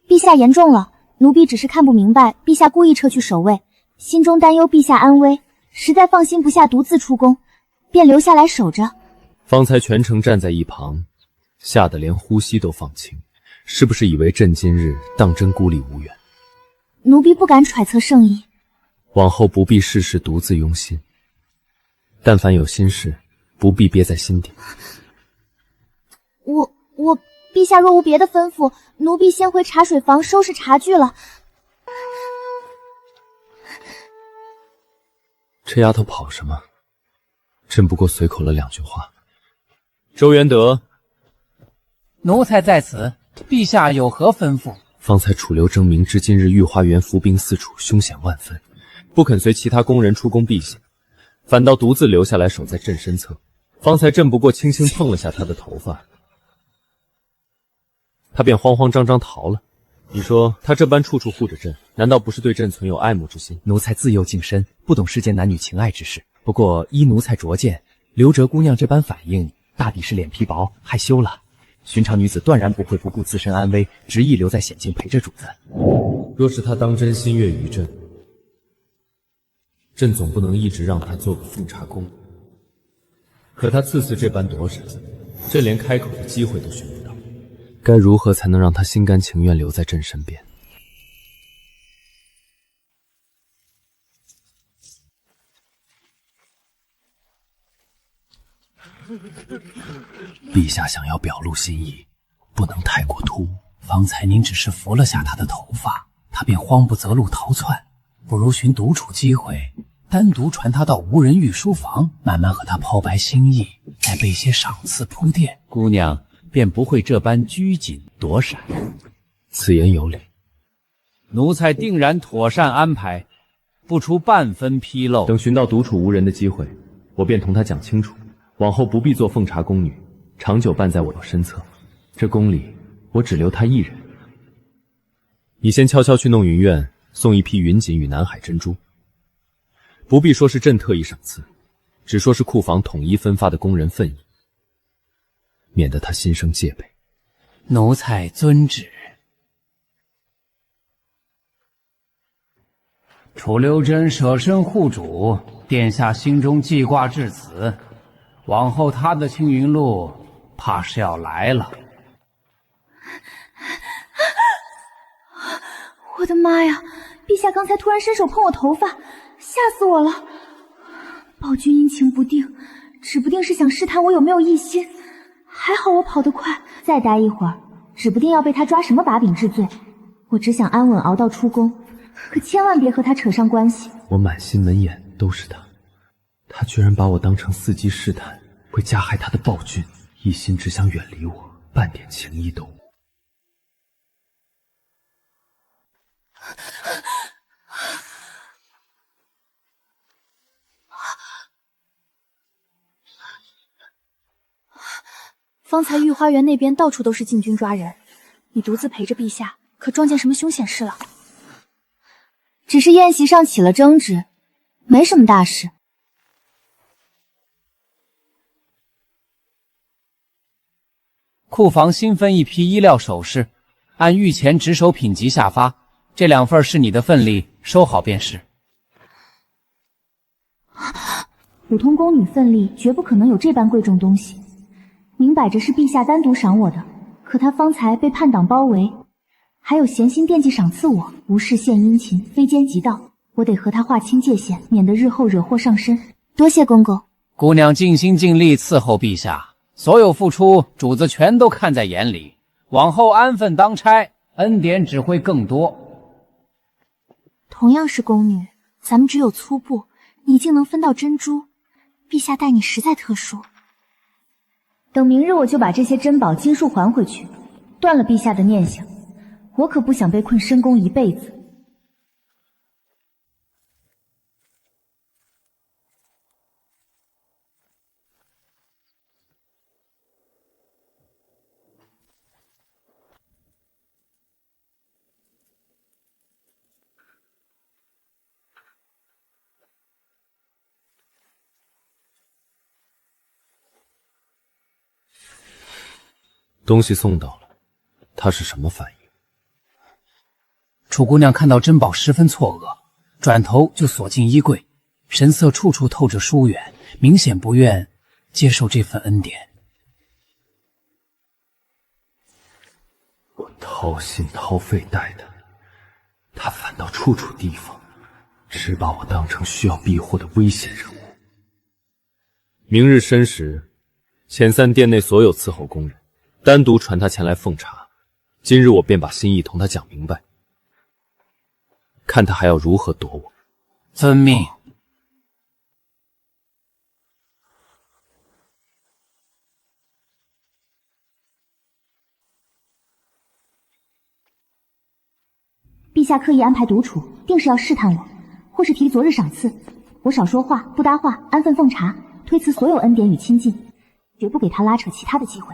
陛下言重了，奴婢只是看不明白，陛下故意撤去守卫，心中担忧陛下安危，实在放心不下独自出宫，便留下来守着。方才全程站在一旁，吓得连呼吸都放轻，是不是以为朕今日当真孤立无援？奴婢不敢揣测圣意。往后不必事事独自忧心，但凡有心事，不必憋在心底。陛下若无别的吩咐，奴婢先回茶水房收拾茶具了。这丫头跑什么？朕不过随口了2句话。周元德，奴才在此，陛下有何吩咐？方才楚留征明知今日御花园伏兵四处，凶险万分，不肯随其他宫人出宫避险，反倒独自留下来守在朕身侧。方才朕不过轻轻碰了下他的头发，他便慌慌张张逃了。你说他这般处处护着朕，难道不是对朕存有爱慕之心？奴才自幼净身，不懂世间男女情爱之事。不过依奴才拙见，刘哲姑娘这般反应，大抵是脸皮薄，害羞了。寻常女子断然不会不顾自身安危，执意留在险境陪着主子。若是她当真心悦于朕，朕总不能一直让她做个奉茶宫。可她次次这般躲闪，朕连开口的机会都寻不到。该如何才能让她心甘情愿留在朕身边？陛下想要表露心意，不能太过突兀。方才您只是扶了下他的头发，他便慌不择路逃窜，不如寻独处机会，单独传他到无人御书房，慢慢和他抛白心意，再备些赏赐铺垫，姑娘便不会这般拘谨躲闪。此言有理，奴才定然妥善安排，不出半分纰漏。等寻到独处无人的机会，我便同他讲清楚，往后不必做奉茶宫女，长久伴在我身侧。这宫里我只留她一人。你先悄悄去弄云院，送一批云锦与南海珍珠。不必说是朕特意赏赐，只说是库房统一分发的工人份意，免得她心生戒备。奴才遵旨。楚留贞舍身护主，殿下心中记挂至此，往后他的青云路怕是要来了。我的妈呀！陛下刚才突然伸手碰我头发，吓死我了。宝君阴晴不定，指不定是想试探我有没有异心。还好我跑得快，再待一会儿，指不定要被他抓什么把柄治罪。我只想安稳熬到出宫，可千万别和他扯上关系。我满心门眼都是他，他居然把我当成伺机试探，会加害他的暴君，一心只想远离我，半点情谊都无。方才御花园那边到处都是禁军抓人，你独自陪着陛下，可撞见什么凶险事了？只是宴席上起了争执，没什么大事。库房新分一批衣料首饰，按御前值守品级下发，这2份是你的份例，收好便是。普通宫女份例绝不可能有这般贵重东西，明摆着是陛下单独赏我的，可他方才被叛党包围，还有闲心惦记赏赐我，无事献殷勤，非奸即盗，我得和他划清界限，免得日后惹祸上身。多谢公公。姑娘尽心尽力伺候陛下，所有付出主子全都看在眼里，往后安分当差，恩典只会更多。同样是宫女，咱们只有粗布，你竟能分到珍珠，陛下待你实在特殊。等明日我就把这些珍宝金树还回去，断了陛下的念想。我可不想被困深宫一辈子。东西送到了，他是什么反应？楚姑娘看到珍宝十分错愕，转头就锁进衣柜，神色处处透着疏远，明显不愿接受这份恩典。我掏心掏肺待他，他反倒处处提防，只把我当成需要庇护的危险人物。明日申时，遣散殿内所有伺候宫人，单独传他前来奉茶。今日我便把心意同他讲明白，看他还要如何躲我。遵命。陛下刻意安排独处，定是要试探我，或是提昨日赏赐。我少说话，不搭话，安分奉茶，推辞所有恩典与亲近，绝不给他拉扯其他的机会。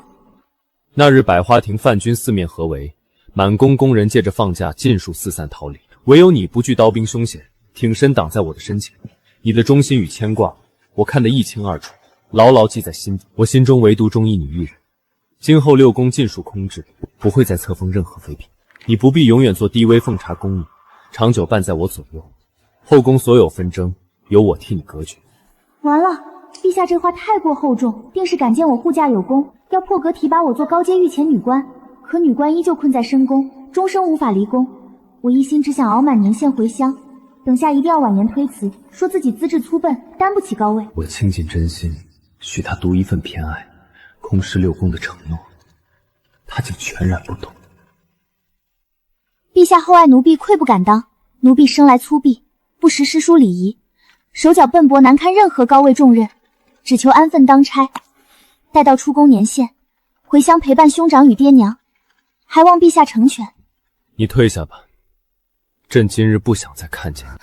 那日百花亭范军四面合围，满宫宫人借着放假尽数四散逃离，唯有你不惧刀兵凶险，挺身挡在我的身前。你的忠心与牵挂，我看得一清二楚，牢牢记在心底。我心中唯独中意你一人。今后6宫尽数空置，不会再册封任何妃嫔。你不必永远做低微奉茶宫女，长久伴在我左右。后宫所有纷争，由我替你隔绝。完了，陛下这话太过厚重，定是感见我护驾有功，要破格提拔我做高阶御前女官。可女官依旧困在深宫，终生无法离宫。我一心只想熬满年限回乡，等下一定要婉言推辞，说自己资质粗笨，担不起高位。我倾尽真心，许他独一份偏爱，空失6宫的承诺，他竟全然不懂。陛下厚爱奴婢，愧不敢当。奴婢生来粗鄙，不识诗书礼仪，手脚笨拙，难堪任何高位重任，只求安分当差。待到出宫年限，回乡陪伴兄长与爹娘，还望陛下成全。你退下吧，朕今日不想再看见你。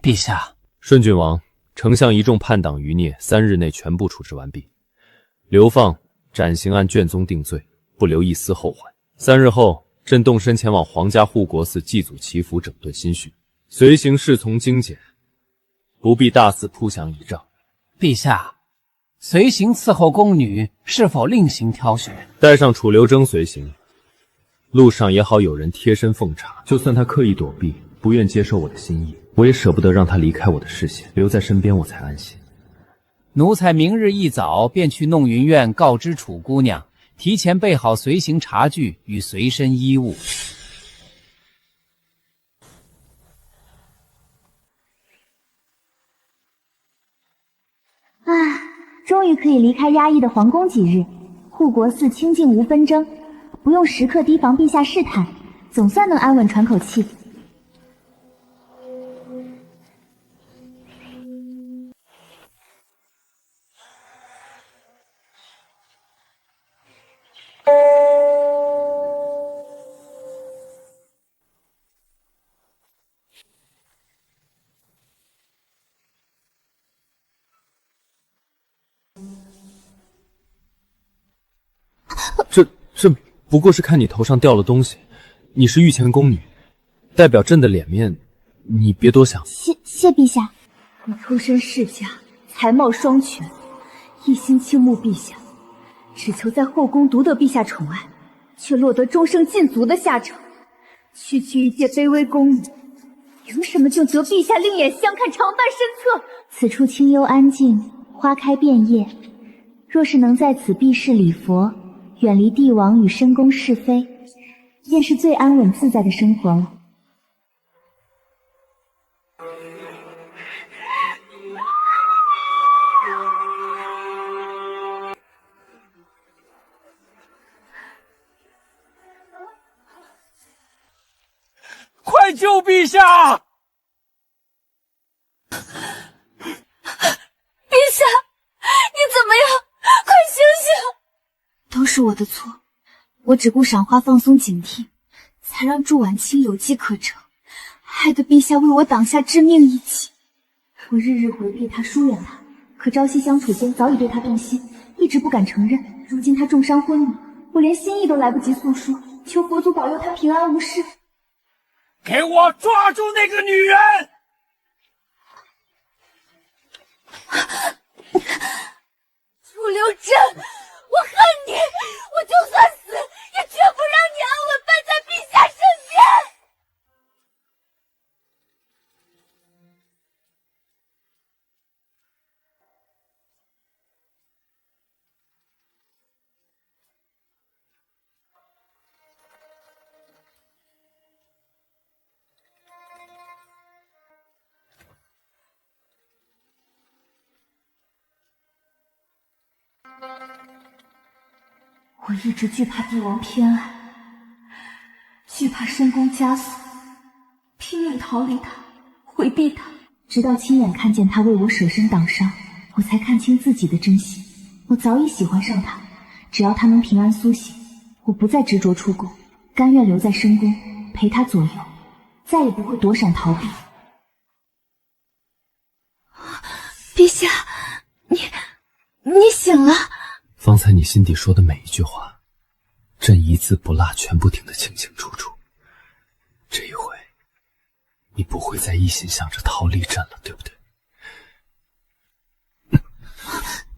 陛下，顺郡王，丞相一众叛党余孽3日内全部处置完毕，流放、斩刑按卷宗定罪，不留一丝后患。3日后，朕动身前往皇家护国寺祭祖祈福，整顿心绪，随行侍从精简，不必大肆扑降仪仗。陛下，随行伺候宫女是否另行挑选？带上楚留贞随行，路上也好有人贴身奉茶。就算他刻意躲避，不愿接受我的心意，我也舍不得让他离开我的视线，留在身边我才安心。奴才明日一早便去弄云院告知楚姑娘，提前备好随行茶具与随身衣物。啊，终于可以离开压抑的皇宫几日，护国寺清静无纷争，不用时刻提防陛下试探，总算能安稳喘口气。这不过是看你头上掉了东西，你是御前宫女，代表朕的脸面，你别多想。谢陛下。我出身世家，才貌双全，一心倾慕陛下，只求在后宫独得陛下宠爱，却落得终生禁足的下场。区区一介卑微宫女，凭什么就得陛下另眼相看，常伴身侧？此处清幽安静，花开遍叶，若是能在此避世礼佛，远离帝王与深宫是非，便是最安稳自在的生活了。快救陛下！陛下，你怎么样？快醒醒！都是我的错，我只顾赏花放松警惕，才让祝婉清有机可乘，害得陛下为我挡下致命一击。我日日回避他，疏远他，可朝夕相处间早已对他动心，一直不敢承认。如今他重伤昏迷，我连心意都来不及诉说，求佛祖保佑他平安无事。给我抓住那个女人！楚留贞，我恨你！我就算死，也绝不让你安稳伴在陛下身边！我一直惧怕帝王偏爱，惧怕深宫枷锁，拼命逃离他，回避他，直到亲眼看见他为我舍身挡伤，我才看清自己的真心。我早已喜欢上他，只要他能平安苏醒，我不再执着出宫，甘愿留在深宫陪他左右，再也不会躲闪逃避。陛下，你醒了。方才你心底说的每一句话，朕一字不落全部听得清清楚楚。这一回，你不会再一心想着逃离朕了，对不对？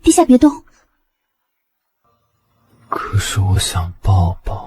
陛下别动。可是我想抱抱。